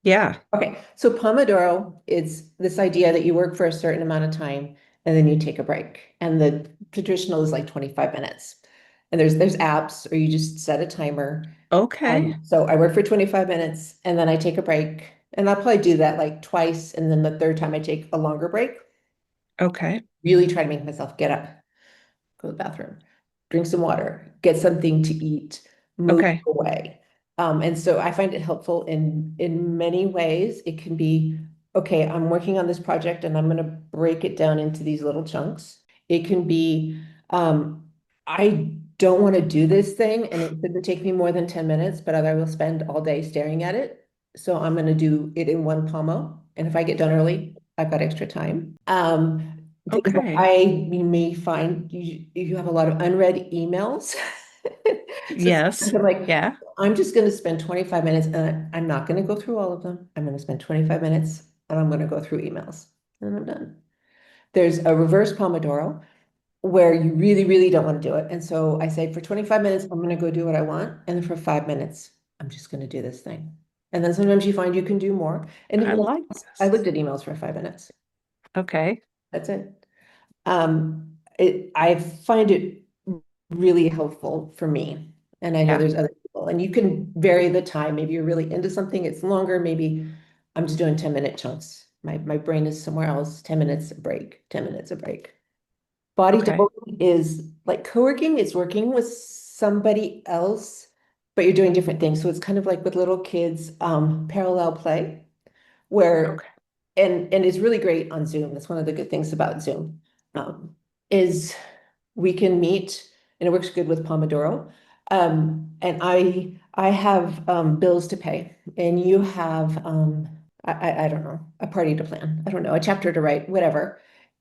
Yeah. Okay, so Pomodoro is this idea that you work for a certain amount of time and then you take a break. And the traditional is like 25 minutes. And there's apps or you just set a timer. Okay. So I work for 25 minutes and then I take a break. And I'll probably do that like twice. And then the third time I take a longer break. Okay. Really try to make myself get up, go to the bathroom, drink some water, get something to eat, move Okay. away. And so I find it helpful in many ways. It can be, okay, I'm working on this project and I'm going to break it down into these little chunks. It can be, I don't want to do this thing and it shouldn't take me more than 10 minutes, but I will spend all day staring at it. So I'm going to do it in one pomo. And if I get done early, I've got extra time. Things that Okay. you may find you have a lot of unread emails. So Yes. sometimes I'm like, Yeah. I'm just going to spend 25 minutes and I'm not going to go through all of them. I'm going to spend 25 minutes and I'm going to go through emails and I'm done. There's a reverse Pomodoro where you really, really don't want to do it. And so I say for 25 minutes, I'm going to go do what I want. And then for 5 minutes, I'm just going to do this thing. And then sometimes you find you can do more. And I even like I this. looked at emails for 5 minutes. Okay. That's it. I find it really helpful for me. And I know Yeah. there's other people, and you can vary the time. Maybe you're really into something, it's longer. Maybe I'm just doing 10-minute chunks. My brain is somewhere else. 10 minutes a break, 10 minutes a break. Body Okay. double is like co-working, it's working with somebody else, but you're doing different things. So it's kind of like with little kids, parallel play, where Okay. and it's really great on Zoom. That's one of the good things about Zoom. Is we can meet and it works good with Pomodoro. And I have bills to pay and you have I don't know, a party to plan. I don't know, a chapter to write, whatever.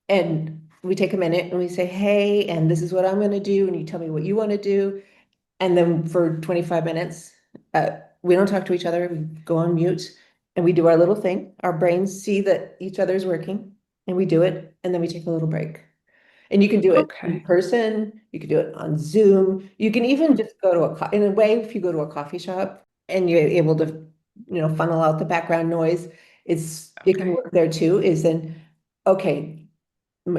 And we take a minute and we say, hey, and this is what I'm going to do. And you tell me what you want to do. And then for 25 minutes, we don't talk to each other. We go on mute and we do our little thing. Our brains see that each other's working and we do it. And then we take a little break. And you can do it in Okay. person. You can do it on Zoom. You can even just go to in a way, if you go to a coffee shop and you're able to, funnel out the background noise, it can Okay. work there too, is then, okay,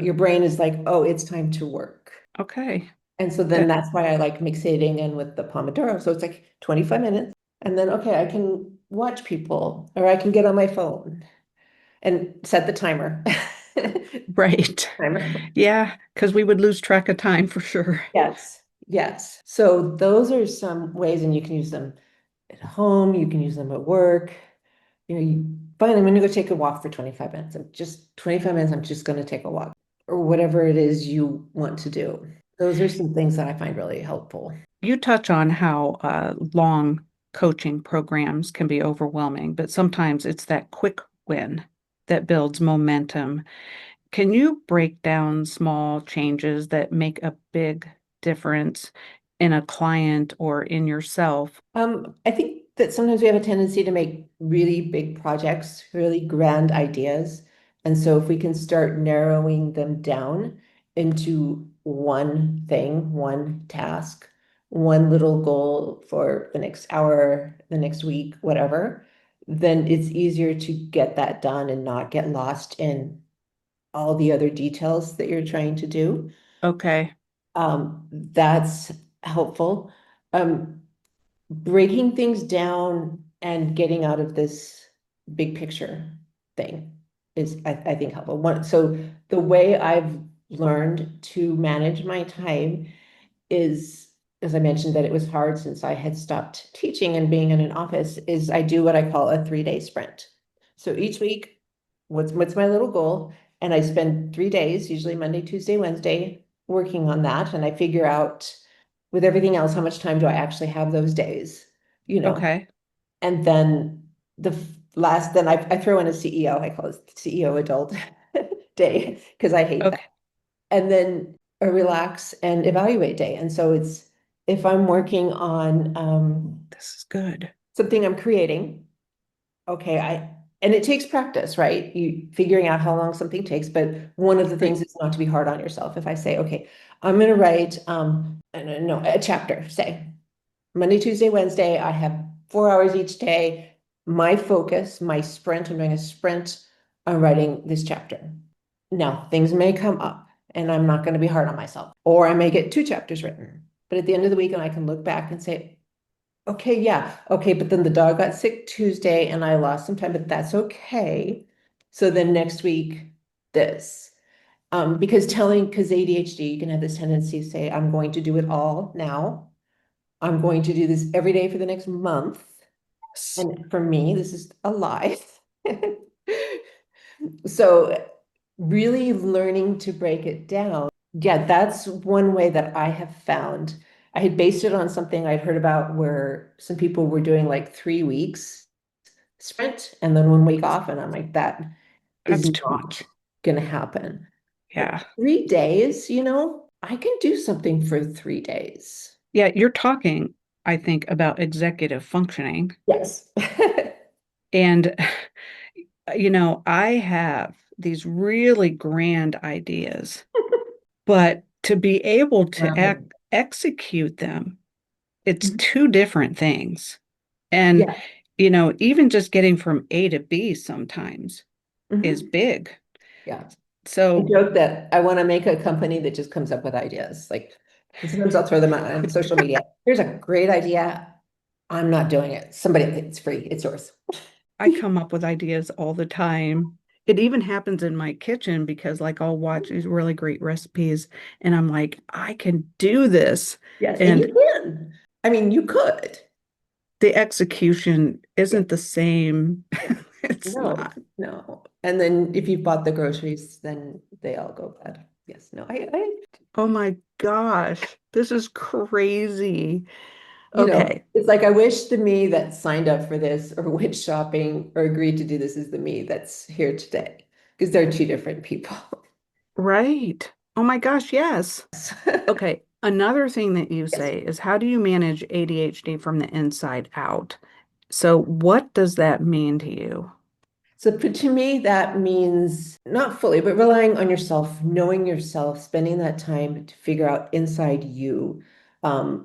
your brain is like, oh, it's time to work. Okay. And so then That that's why I like mixating in with the Pomodoro. So it's like 25 minutes. And then, okay, I can watch people or I can get on my phone and set the timer. right. Timer. Yeah, because we would lose track of time for sure. Yes, yes. So those are some ways, and you can use them at home, you can use them at work. You finally, I'm going to go take a walk for 25 minutes. I'm just 25 minutes, I'm just going to take a walk or whatever it is you want to do. Those are some things that I find really helpful. You touch on how long coaching programs can be overwhelming, but sometimes it's that quick win that builds momentum. Can you break down small changes that make a big difference in a client or in yourself? I think that sometimes we have a tendency to make really big projects, really grand ideas. And so if we can start narrowing them down into one thing, one task, one little goal for the next hour, the next week, whatever, then it's easier to get that done and not get lost in all the other details that you're trying to do. Okay. That's helpful. Um, Breaking things down and getting out of this big picture thing is, I think, helpful. So the way I've learned to manage my time is, as I mentioned, that it was hard since I had stopped teaching and being in an office, is I do what I call a 3-day sprint. So each week, what's my little goal? And I spend 3 days, usually Monday, Tuesday, Wednesday, working on that. And I figure out with everything else, how much time do I actually have those days, you know? Okay. And then then I throw in a CEO, I call it CEO adult day, because I hate that. Okay. And then a relax and evaluate day. And so it's, if I'm working on This is good. something I'm creating, okay, and it takes practice, right? You figuring out how long something takes, but one of the Right. things is not to be hard on yourself. If I say, okay, I'm going to write, I don't know, a chapter, say Monday, Tuesday, Wednesday, I have 4 hours each day. My focus, my sprint, I'm doing a sprint on writing this chapter. Now, things may come up and I'm not going to be hard on myself, or I may get 2 chapters written. But at the end of the week, and I can look back and say, okay, yeah, okay, but then the dog got sick Tuesday and I lost some time, but that's okay. So then next week, this. Because ADHD, you can have this tendency to say, I'm going to do it all now. I'm going to do this every day for the next month. Yes. And for me, this is a lie. So really learning to break it down. Yeah, that's one way that I have found. I had based it on something I'd heard about where some people were doing like 3 weeks sprint and then 1 week off. And I'm like, that is That's too not much. going to happen. But Yeah. 3 days, I can do something for 3 days. Yeah, you're talking, I think, about executive functioning. Yes. And, I have these really grand ideas, but to be able to Wow. execute them, it's Mhm. two different things. And, Yeah. even just getting from A to B sometimes is Mhm. big. Yeah. I So, joke that I want to make a company that just comes up with ideas. Like, and sometimes I'll throw them out on social media. Here's a great idea. I'm not doing it. Somebody, it's free. It's yours. I come up with ideas all the time. It even happens in my kitchen because, like, I'll watch these really great recipes and I'm like, I can do this. Yes, and you And can. I mean, you could. the execution Yeah. isn't the same. It's No, not. no. And then if you've bought the groceries, then they all go bad. Yes. No, Oh my gosh, this is crazy. Okay, it's like I wish the me that signed up for this or went shopping or agreed to do this is the me that's here today. Because they're two different people. right. Oh my gosh, yes. Okay, another thing that you Yes. say is how do you manage ADHD from the inside out? So, what does that mean to you? So to me, that means not fully, but relying on yourself, knowing yourself, spending that time to figure out inside you,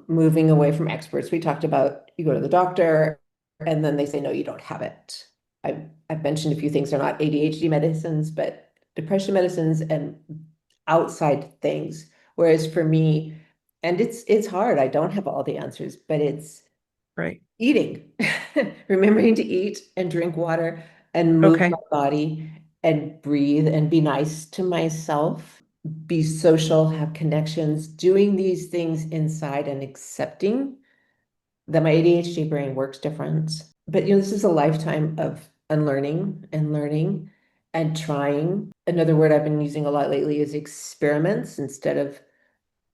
moving away from experts. We talked about you go to the doctor and then they say, no, you don't have it. I've mentioned a few things. They're not ADHD medicines, but depression medicines and outside things. Whereas for me, and it's hard. I don't have all the answers, but it's Right. eating, remembering to eat and drink water and move my Okay. body and breathe and be nice to myself, be social, have connections, doing these things inside and accepting that my ADHD brain works different. But this is a lifetime of unlearning and learning and trying. Another word I've been using a lot lately is experiments instead of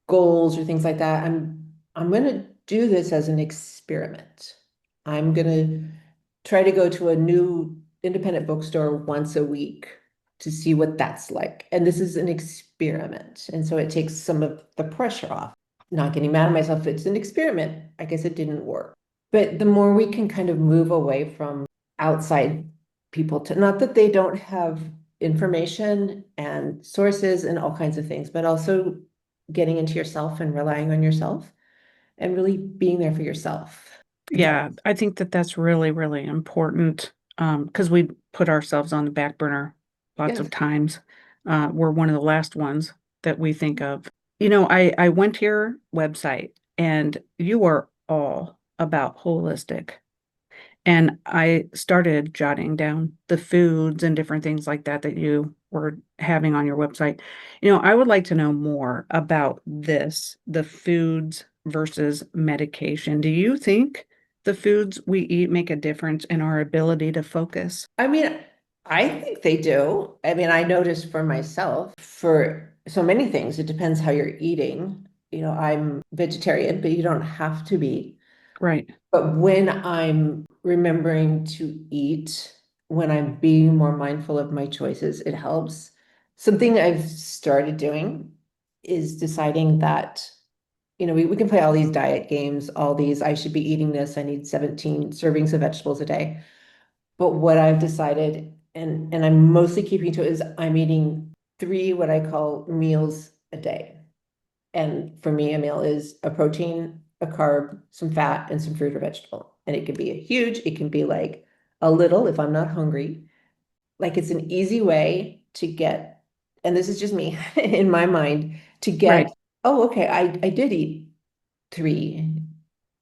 goals or things like that. I'm going to do this as an experiment. I'm going to try to go to a new independent bookstore once a week to see what that's like. And this is an experiment. And so it takes some of the pressure off. Not getting mad at myself. It's an experiment. I guess it didn't work. But the more we can kind of move away from outside people to, not that they don't have information and sources and all kinds of things, but also getting into yourself and relying on yourself and really being there for yourself. Yeah, I think that that's really, really important because we put ourselves on the back burner lots of Yes. times. We're one of the last ones that we think of. I went to your website and you are all about holistic. And I started jotting down the foods and different things like that that you were having on your website. I would like to know more about this, the foods versus medication. Do you think the foods we eat make a difference in our ability to focus? I mean, I think they do. I mean, I notice for myself, for so many things, it depends how you're eating. I'm vegetarian, but you don't have to be. Right, But when I'm remembering to eat, when I'm being more mindful of my choices, it helps. Something I've started doing is deciding that, we can play all these diet games, all these, I should be eating this, I need 17 servings of vegetables a day. But what I've decided, and I'm mostly keeping to it, is I'm eating three what I call meals a day. And for me, a meal is a protein, a carb, some fat, and some fruit or vegetable. And it can be a huge, it can be like a little if I'm not hungry. Like it's an easy way to get, and this is just me in my mind, to get, right. oh, okay, I did eat three.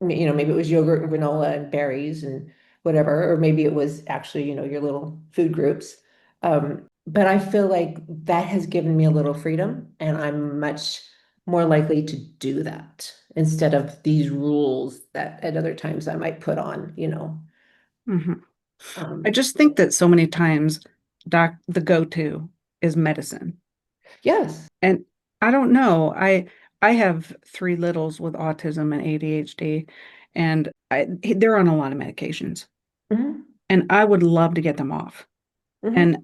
Maybe it was yogurt and granola and berries and whatever, or maybe it was actually, your little food groups. But I feel like that has given me a little freedom, and I'm much more likely to do that instead of these rules that at other times I might put on. Mhm. I Um, just think that so many times the go-to is medicine. yes. And I don't know. I have three littles with autism and ADHD, and they're on a lot of medications. Mhm. And I would love to get them off. Mhm. And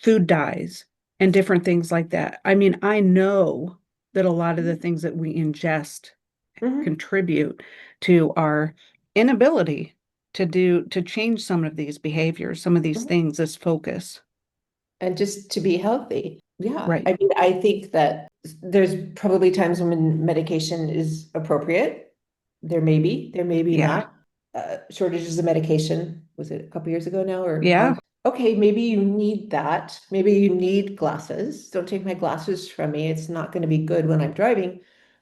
food dyes and different things like that. I mean, I know that a lot of the things that we ingest Mhm. contribute to our inability to change some of these behaviors, some of these Mhm. things, this focus. And just to be healthy. Yeah. Right. I mean, I think that there's probably times when medication is appropriate. There may be Yeah. not. Shortages of medication. Was it a couple years ago now or Yeah. months? Okay, maybe you need that. Maybe you need glasses. Don't take my glasses from me. It's not going to be good when I'm driving.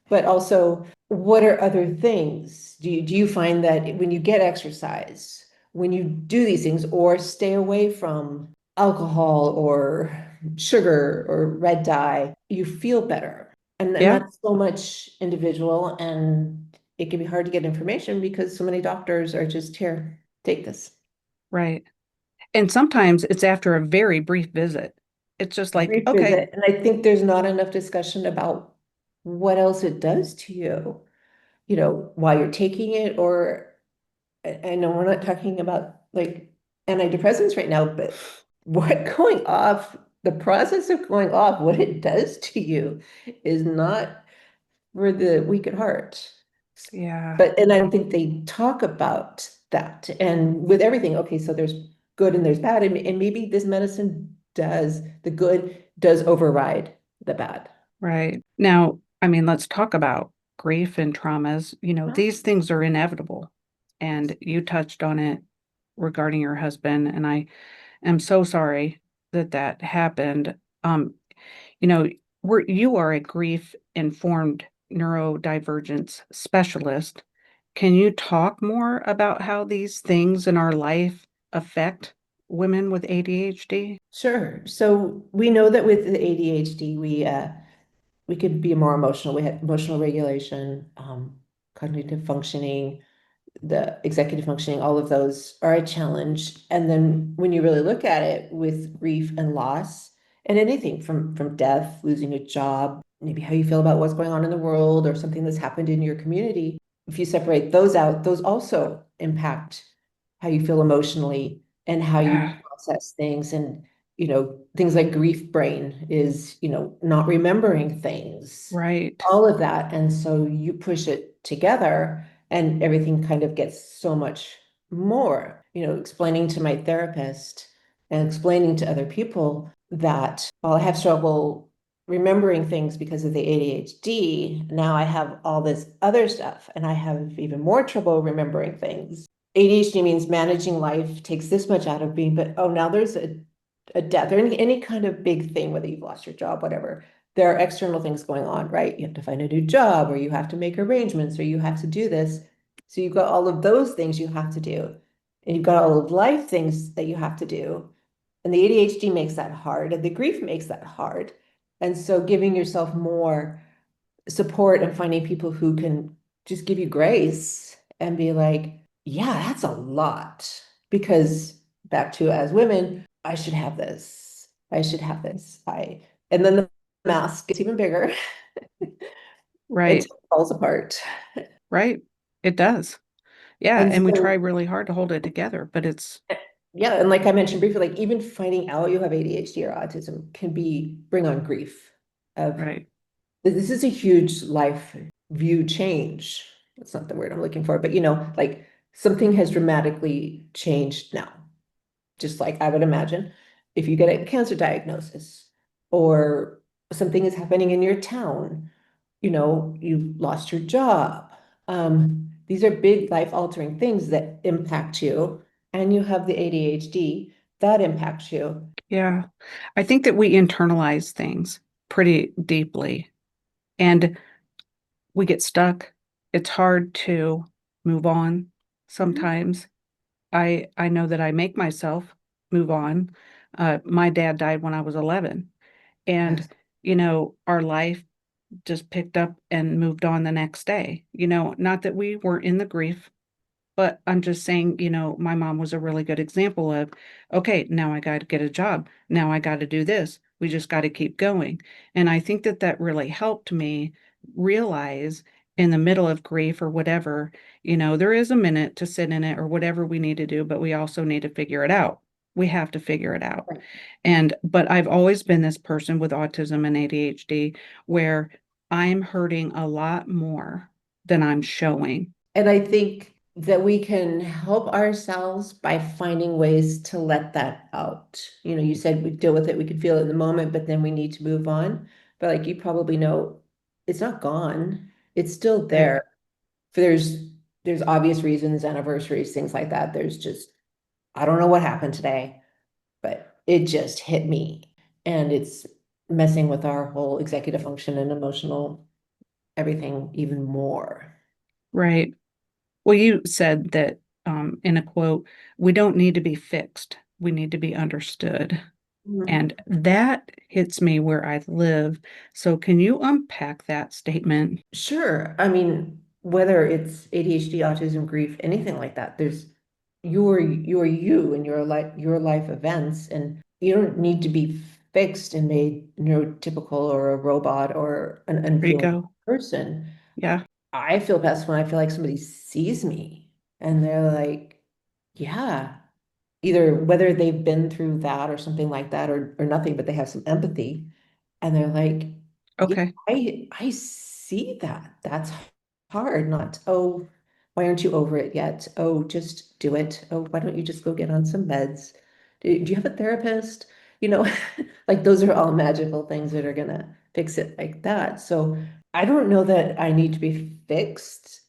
But also, what are other things? Do you find that when you get exercise, when you do these things or stay away from alcohol or sugar or red dye, you feel better. And Yeah. that's so much individual, and it can be hard to get information because so many doctors are just here, take this. Right. And sometimes it's after a very brief visit. It's just like, Brief okay, visit. And I think there's not enough discussion about what else it does to you, while you're taking it, or I know we're not talking about like antidepressants right now, but what going off, the process of going off, what it does to you is not for the weak at heart. yeah, And I don't think they talk about that. And with everything, okay, so there's good and there's bad, and maybe this medicine does, the good does override the bad. right. Now, I mean, let's talk about grief and traumas. These things are inevitable. and you touched on it regarding your husband, and I am so sorry that that happened. Um, you know, you are a grief-informed neurodivergence specialist. Can you talk more about how these things in our life affect women with ADHD? Sure. So we know that with the ADHD, we could be more emotional. We have emotional regulation, cognitive functioning, the executive functioning, all of those are a challenge. And then when you really look at it with grief and loss, and anything from death, losing a job, maybe how you feel about what's going on in the world or something that's happened in your community, if you separate those out, those also impact how you feel emotionally and how you Yeah, process things. And things like grief brain is, not remembering things, right, all of that. And so you push it together and everything kind of gets so much more, explaining to my therapist and explaining to other people that while I have struggle remembering things because of the ADHD, now I have all this other stuff and I have even more trouble remembering things. ADHD means managing life takes this much out of me, but oh, now there's a death or any kind of big thing, whether you've lost your job, whatever. There are external things going on, right? You have to find a new job, or you have to make arrangements, or you have to do this. So you've got all of those things you have to do. And you've got all of life things that you have to do. And the ADHD makes that hard, and the grief makes that hard. And so giving yourself more support and finding people who can just give you grace and be like, yeah, that's a lot. Because back to as women, I should have this. I should have this. And then the mask gets even bigger right, until it falls apart. right. It does. Yeah, And and we try so, really hard to hold it together, but it's yeah, and like I mentioned briefly, like even finding out you have ADHD or autism can bring on grief of right, this is a huge life view change. That's not the word I'm looking for, but like something has dramatically changed now. Just like I would imagine if you get a cancer diagnosis or something is happening in your town, you lost your job. These are big life altering things that impact you, and you have the ADHD that impacts you. yeah. I think that we internalize things pretty deeply and we get stuck. It's hard to move on Mhm. sometimes. I know that I make myself move on. My dad died when I was 11, and Yes. our life just picked up and moved on the next day. Not that we weren't in the grief, but I'm just saying, my mom was a really good example of, okay, now I got to get a job. Now I got to do this. We just got to keep going. And I think that that really helped me realize in the middle of grief or whatever, there is a minute to sit in it or whatever we need to do, but we also need to figure it out. We have to figure it out. Right. But I've always been this person with autism and ADHD where I'm hurting a lot more than I'm showing. And I think that we can help ourselves by finding ways to let that out. You said we deal with it, we can feel it in the moment, but then we need to move on. But like you probably know, it's not gone. It's still Right. there. For there's obvious reasons, anniversaries, things like that. There's just, I don't know what happened today, but it just hit me. And it's messing with our whole executive function and emotional everything even more. Right. Well, you said that in a quote, we don't need to be fixed. We need to be understood. Mhm. And that hits me where I live. So, can you unpack that statement? Sure. I mean, whether it's ADHD, autism, grief, anything like that, there's you're you and your life events, and you don't need to be fixed and made neurotypical or a robot or an There you unfeeling go. person. Yeah. I feel best when I feel like somebody sees me and they're like, yeah, either whether they've been through that or something like that or nothing, but they have some empathy and they're like, yeah, Okay. I see that. That's hard. Not, oh, why aren't you over it yet? Oh, just do it. Oh, why don't you just go get on some meds? Do you have a therapist? You know, like those are all magical things that are gonna fix it like that. So I don't know that I need to be fixed.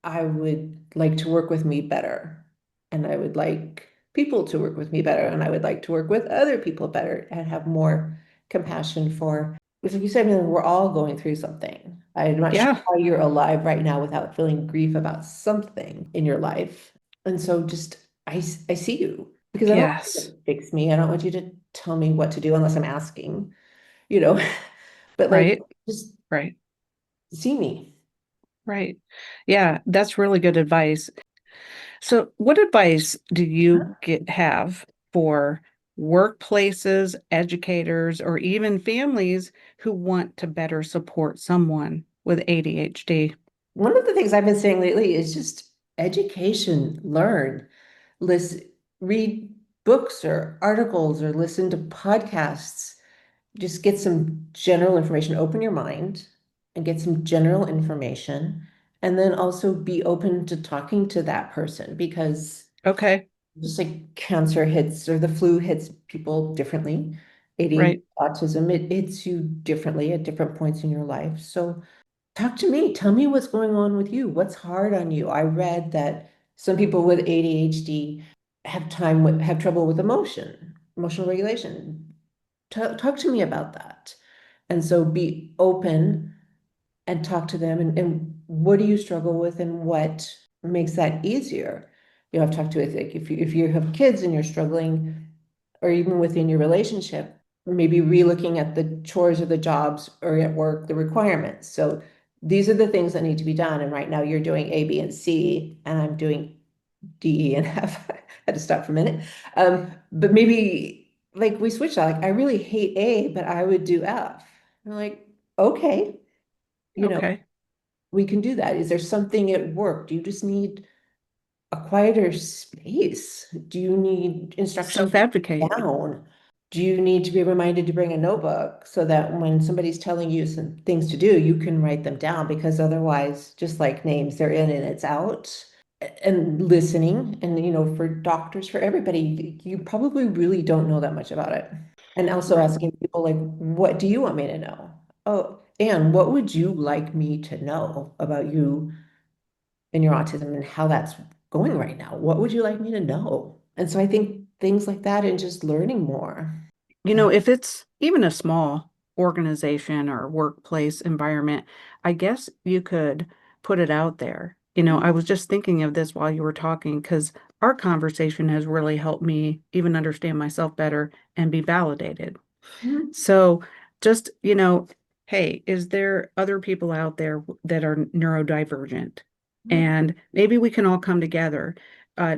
I would like to work with me better. And I would like people to work with me better. And I would like to work with other people better and have more compassion for, because like you said, I mean, we're all going through something. I'm not sure Yeah. how you're alive right now without feeling grief about something in your life. And so just, I see you because I don't want you Yes. to fix me. I don't want you to tell me what to do unless I'm asking, you know, but like, Right. just Right. see me. Right. Yeah, that's really good advice. So, what advice do you have for workplaces, educators, or even families who want to better support someone with ADHD? One of the things I've been saying lately is just education, learn, listen, read books or articles or listen to podcasts. Just get some general information, open your mind and get some general information. And then also be open to talking to that person because Okay. just like cancer hits or the flu hits people differently. ADHD, Right. autism, it hits you differently at different points in your life. So talk to me. Tell me what's going on with you. What's hard on you? I read that some people with ADHD have trouble with emotional regulation. Talk to me about that. And so be open and talk to them and what do you struggle with and what makes that easier? You know, I've talked to it like if you have kids and you're struggling, or even within your relationship, maybe relooking at the chores or the jobs or at work, the requirements. So these are the things that need to be done. And right now you're doing A, B, and C, and I'm doing D, E, and F. I had to stop for a minute. But maybe like we switched out, like I really hate A, but I would do F. I'm like, okay, you know, Okay. we can do that. Is there something at work? Do you just need a quieter space? Do you need instructions Self-advocate. down? Do you need to be reminded to bring a notebook so that when somebody's telling you some things to do, you can write them down? Because otherwise, just like names, they're in and it's out. And listening, and for doctors, for everybody, you probably really don't know that much about it. And also Right. asking people like, what do you want me to know? Oh, and what would you like me to know about you and your autism and how that's going right now? What would you like me to know? And so I think things like that and just learning more. If it's even a small organization or workplace environment, I guess you could put it out there. I was just thinking of this while you were talking because our conversation has really helped me even understand myself better and be validated. Mhm. So just, hey, is there other people out there that are neurodivergent? And maybe we can all come together, uh,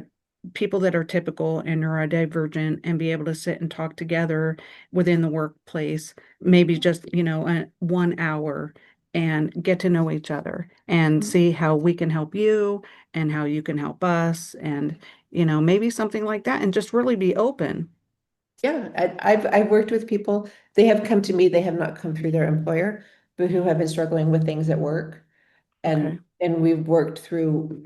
people that are typical and neurodivergent, and be able to sit and talk together within the workplace, maybe just, 1 hour and get to know each other and see how we can help you and how you can help us and, maybe something like that and just really be open. Yeah, I've worked with people. They have come to me. They have not come through their employer, but who have been struggling with things at work. Okay. And we've worked through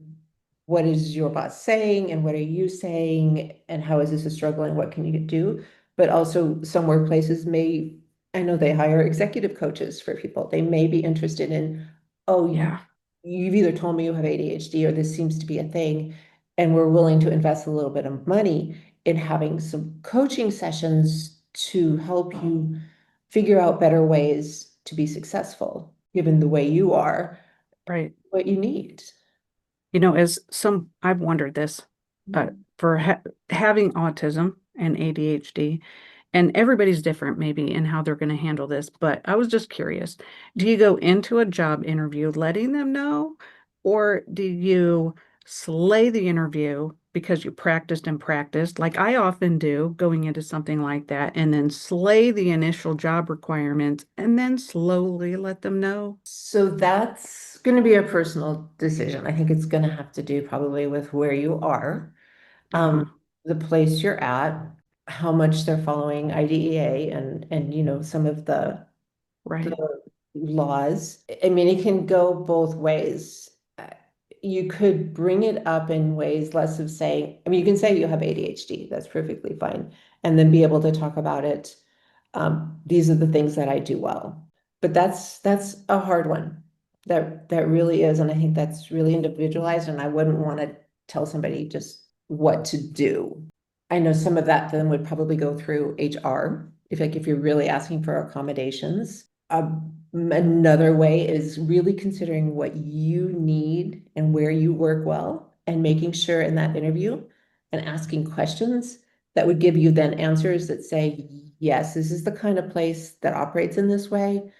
what is your boss saying and what are you saying and how is this a struggle and what can you do? But also some workplaces I know they hire executive coaches for people. They may be interested in, oh, Yeah. you've either told me you have ADHD or this seems to be a thing, and we're willing to invest a little bit of money in having some coaching sessions to help you figure out better ways to be successful, given the way you are, Right. what you need. I've wondered this, uh, for having autism and ADHD, and everybody's different maybe in how they're going to handle this, but I was just curious. Do you go into a job interview letting them know, or do you slay the interview because you practiced and practiced, like I often do going into something like that, and then slay the initial job requirements and then slowly let them know? So that's going to be a personal decision. I think it's going to have to do probably with where you are, um, Uh-huh. the place you're at, how much they're following IDEA and some of the Right. laws. I mean, it can go both ways. You could bring it up in ways less of saying, I mean, you can say you have ADHD, that's perfectly fine, and then be able to talk about it. These are the things that I do well. But that's a hard one. That really is, and I think that's really individualized, and I wouldn't want to tell somebody just what to do. I know some of that then would probably go through HR if you're really asking for accommodations. Another way is really considering what you need and where you work well, and making sure in that interview and asking questions that would give you then answers that say, yes, this is the kind of place that operates in this way,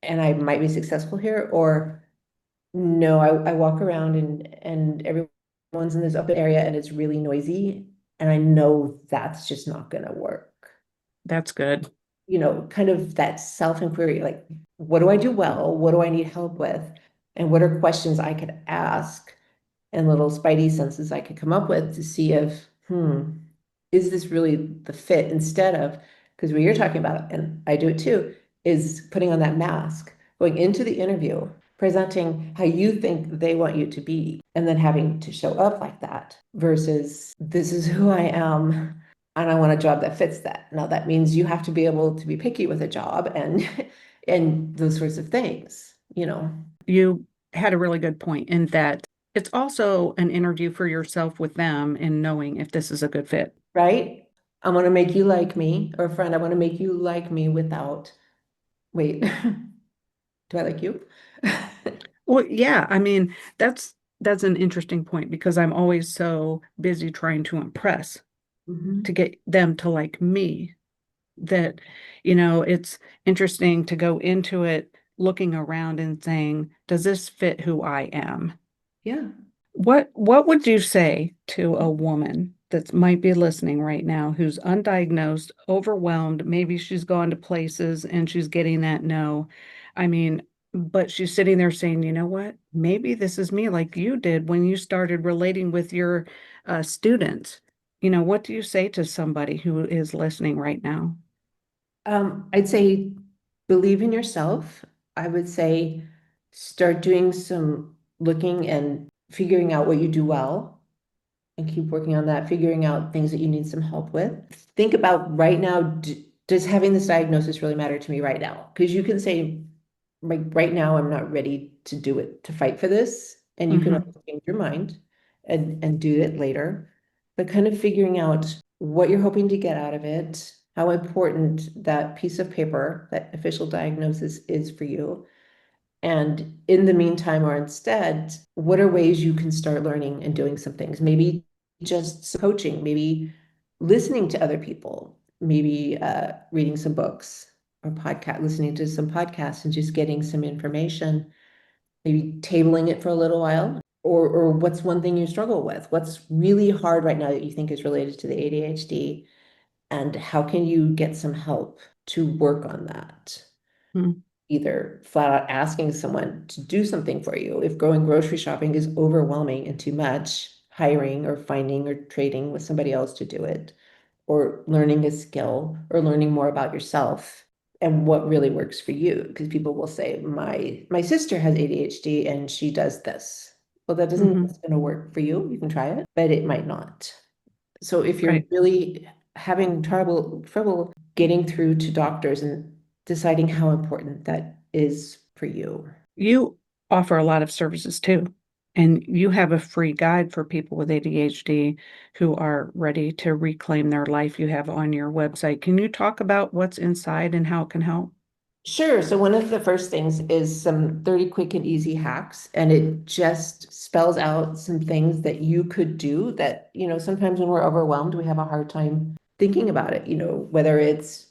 and I might be successful here, or no, I walk around and everyone's in this open area and it's really noisy, and I know that's just not gonna work. That's good. Kind of that self-inquiry, like, what do I do well? What do I need help with? And what are questions I could ask and little spidey senses I could come up with to see if, is this really the fit, instead of, because what you're talking about, and I do it too, is putting on that mask, going into the interview, presenting how you think they want you to be, and then having to show up like that versus this is who I am and I want a job that fits that. Now that means you have to be able to be picky with a job and and those sorts of things. You had a really good point in that it's also an interview for yourself with them and knowing if this is a good fit. Right? I want to make you like me, or friend, I want to make you like me without, wait, do I like you? Well, yeah, I mean, that's an interesting point because I'm always so busy trying to impress to Mhm. get them to like me that, it's interesting to go into it looking around and saying, does this fit who I am? Yeah. What would you say to a woman that might be listening right now who's undiagnosed, overwhelmed, maybe she's gone to places and she's getting that no. I mean, but she's sitting there saying, you know what? Maybe this is me like you did when you started relating with your students. What do you say to somebody who is listening right now? I'd say believe in yourself. I would say start doing some looking and figuring out what you do well, and keep working on that, figuring out things that you need some help with. Think about right now, does having this diagnosis really matter to me right now? Because you can say, like, right now, I'm not ready to do it, to fight for this. And you can Hmm. always change your mind and do it later. But kind of figuring out what you're hoping to get out of it, how important that piece of paper, that official diagnosis is for you. And in the meantime, or instead, what are ways you can start learning and doing some things? Maybe just some coaching, maybe listening to other people, maybe reading some books or podcast, listening to some podcasts and just getting some information, maybe tabling it for a little while. Or what's one thing you struggle with? What's really hard right now that you think is related to the ADHD? And how can you get some help to work on that? Either flat out asking someone to do something for you. If going grocery shopping is overwhelming and too much, hiring or finding or trading with somebody else to do it, or learning a skill or learning more about yourself and what really works for you. Because people will say, my sister has ADHD and she does this. Well, that doesn't mean Hmm. it's going to work for you. You can try it, but it might not. So if you're Right. really having trouble getting through to doctors and deciding how important that is for you. You offer a lot of services too. And you have a free guide for people with ADHD who are ready to reclaim their life you have on your website. Can you talk about what's inside and how it can help? Sure. So one of the first things is some 30 quick and easy hacks, and it just spells out some things that you could do that, sometimes when we're overwhelmed, we have a hard time thinking about it, whether it's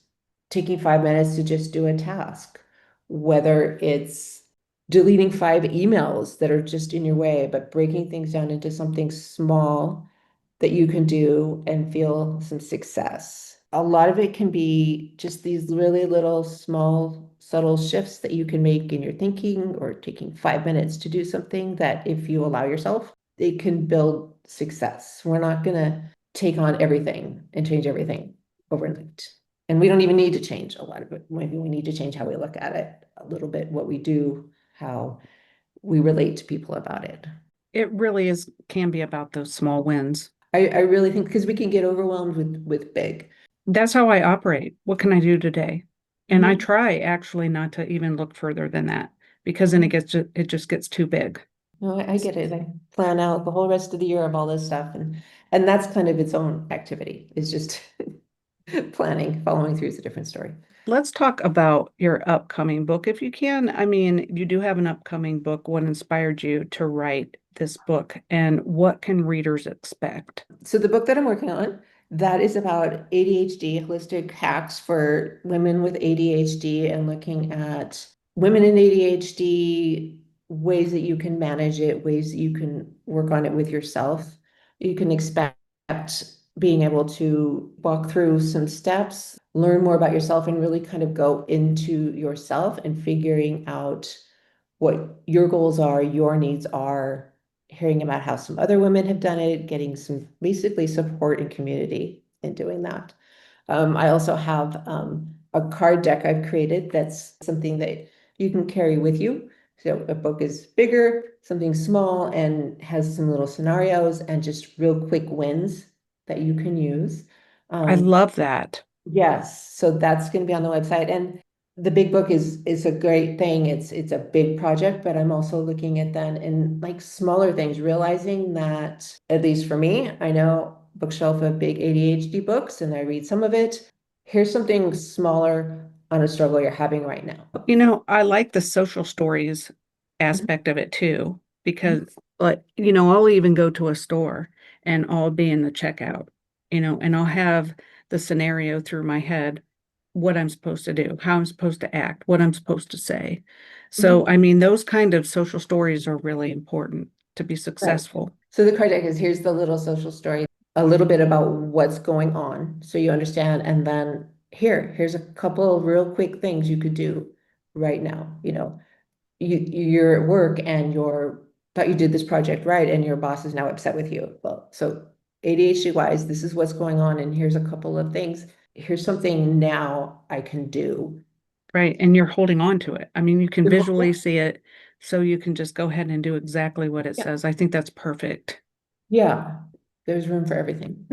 taking 5 minutes to just do a task, whether it's deleting 5 emails that are just in your way, but breaking things down into something small that you can do and feel some success. A lot of it can be just these really little, small, subtle shifts that you can make in your thinking, or taking 5 minutes to do something that, if you allow yourself, it can build success. We're not going to take on everything and change everything overnight. And we don't even need to change a lot of it. Maybe we need to change how we look at it a little bit, what we do, how we relate to people about it. It really is can be about those small wins. I really think, because we can get overwhelmed with big. That's how I operate. What can I do today? And I Mhm. try actually not to even look further than that because then it just gets too big. No, I get it. I plan out the whole rest of the year of all this stuff, and that's kind of its own activity. It's just planning, following through is a different story. Let's talk about your upcoming book if you can. I mean, you do have an upcoming book. What inspired you to write this book, and what can readers expect? So the book that I'm working on, that is about ADHD, holistic hacks for women with ADHD, and looking at women in ADHD, ways that you can manage it, ways that you can work on it with yourself. You can expect being able to walk through some steps, learn more about yourself, and really kind of go into yourself and figuring out what your goals are, your needs are, hearing about how some other women have done it, getting some basically support and community in doing that. I also have a card deck I've created that's something that you can carry with you. So a book is bigger, something small, and has some little scenarios and just real quick wins that you can use. I Um, love that. Yes, so that's going to be on the website. And the big book is a great thing. It's a big project, but I'm also looking at then in like smaller things, realizing that at least for me, I know bookshelf of big ADHD books and I read some of it. Here's something smaller on a struggle you're having right now. I like the social stories Mhm. aspect of it too, because I'll even go to a store and I'll be in the checkout, and I'll have the scenario through my head, what I'm supposed to do, how I'm supposed to act, what I'm supposed to say. Mhm. So, I mean, those kind of social stories are really important to be Right. successful. So the card deck is here's the little social story, a little bit about what's going on, so you understand, and then here's a couple of real quick things you could do right now. You're at work and you're thought you did this project right, and your boss is now upset with you. Well, so ADHD wise, this is what's going on, and here's a couple of things. Here's something now I can do. Right. And you're holding on to it. I mean, you can Yeah, visually see it, so you can just go ahead and do exactly what it yeah, says. I think that's perfect. yeah. There's room for everything.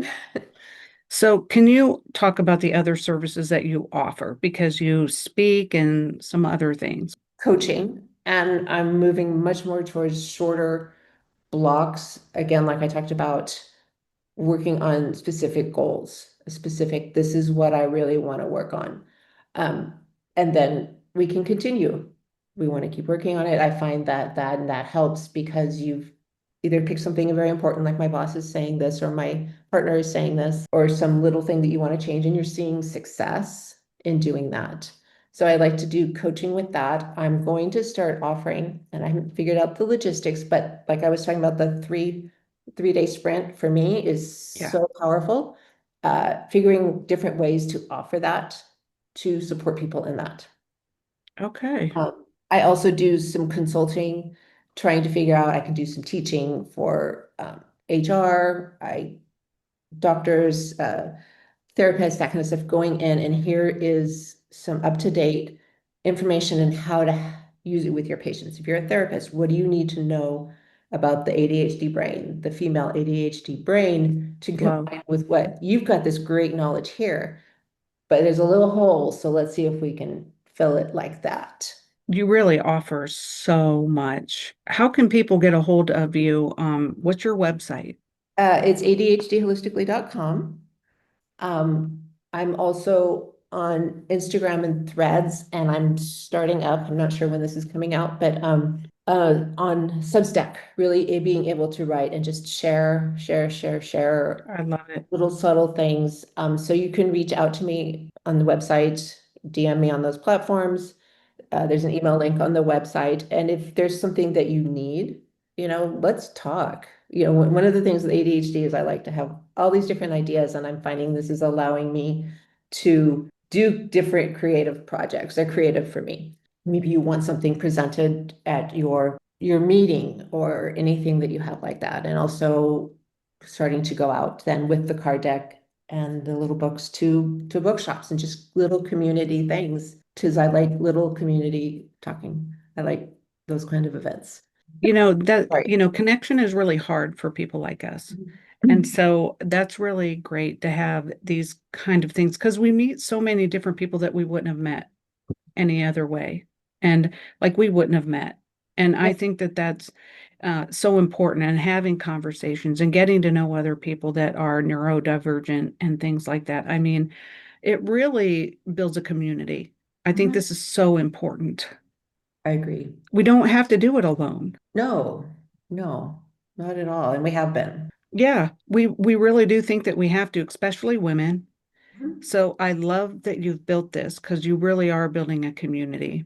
So, can you talk about the other services that you offer? Because you speak and some other things. Coaching, and I'm moving much more towards shorter blocks. Again, like I talked about, working on specific goals, specific, this is what I really want to work on. Um, and then we can continue. We want to keep working on it. I find that helps because you've either picked something very important, like my boss is saying this, or my partner is saying this, or some little thing that you want to change, and you're seeing success in doing that. So I like to do coaching with that. I'm going to start offering, and I haven't figured out the logistics, but like I was talking about, the three-day sprint for me is Yeah. so powerful. Figuring different ways to offer that to support people in that. Okay. I also do some consulting, trying to figure out, I can do some teaching for HR, doctors, therapists, that kind of stuff, going in, and here is some up-to-date information and how to use it with your patients. If you're a therapist, what do you need to know about the ADHD brain, the female ADHD brain, to Love. combine with what you've got this great knowledge here, but there's a little hole, so let's see if we can fill it like that. You really offer so much. How can people get a hold of you? What's your website? It's adhdholistically.com. I'm also on Instagram and Threads, and I'm starting up. I'm not sure when this is coming out, but on Substack, really being able to write and just share I love it. little subtle things. So you can reach out to me on the website, DM me on those platforms. There's an email link on the website. And if there's something that you need, let's talk. One of the things with ADHD is I like to have all these different ideas, and I'm finding this is allowing me to do different creative projects. They're creative for me. Maybe you want something presented at your meeting or anything that you have like that. And also starting to go out then with the card deck and the little books to bookshops and just little community things. Because I like little community talking. I like those kind of events. Sorry. Connection is really hard for people like us. And Mhm. so that's really great to have these kind of things because we meet so many different people that we wouldn't have met any other way. and like we wouldn't have met. And I Yeah, think that that's so important, and having conversations and getting to know other people that are neurodivergent and things like that. I mean, it really builds a community. I think mhm. this is so important. I agree. We don't have to do it alone. No, no, not at all. And we have been. Yeah, we really do think that we have to, especially women. Mhm. So I love that you've built this because you really are building a community.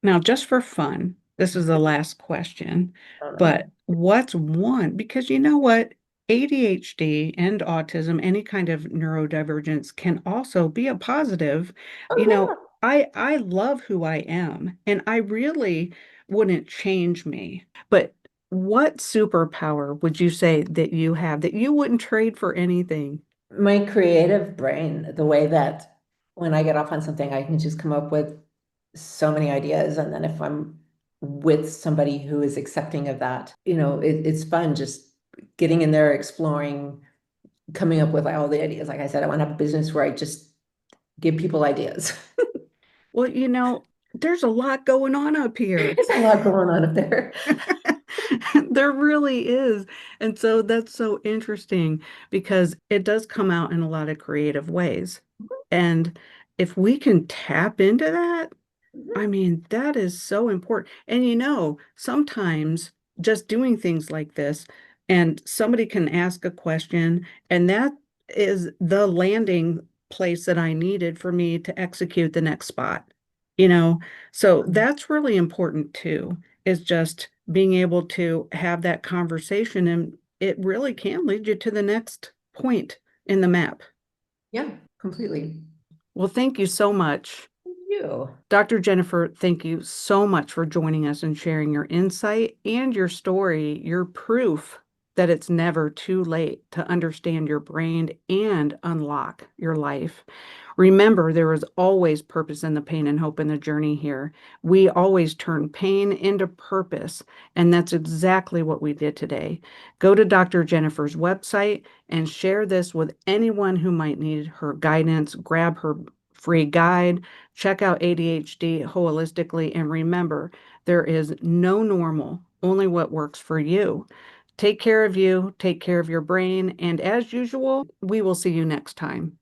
Now, just for fun, this is the last question, I don't know. but what's one? Because you know what? ADHD and autism, any kind of neurodivergence can also be a positive. Oh, You know, yeah. I love who I am, and I really wouldn't change me. But what superpower would you say that you have that you wouldn't trade for anything? My creative brain, the way that when I get off on something, I can just come up with so many ideas. And then if I'm with somebody who is accepting of that, it's fun just getting in there, exploring, coming up with all the ideas. Like I said, I want to have a business where I just give people ideas. Well, there's a lot going on up here. There's a lot going on up there. There really is. And so that's so interesting because it does come out in a lot of creative ways. And if we can tap into that, I Mhm. mean, that is so important. And sometimes just doing things like this, and somebody can ask a question, and that is the landing place that I needed for me to execute the next spot. You know, so that's really important too, is just being able to have that conversation, and it really can lead you to the next point in the map. Yeah, completely. Well, thank you so much. Thank you. Dr. Jennifer, thank you so much for joining us and sharing your insight and your story, your proof that it's never too late to understand your brain and unlock your life. Remember, there is always purpose in the pain and hope in the journey here. We always turn pain into purpose, and that's exactly what we did today. Go to Dr. Jennifer's website and share this with anyone who might need her guidance. Grab her free guide. Check out ADHD holistically, and remember, there is no normal, only what works for you. Take care of you, take care of your brain, and as usual, we will see you next time.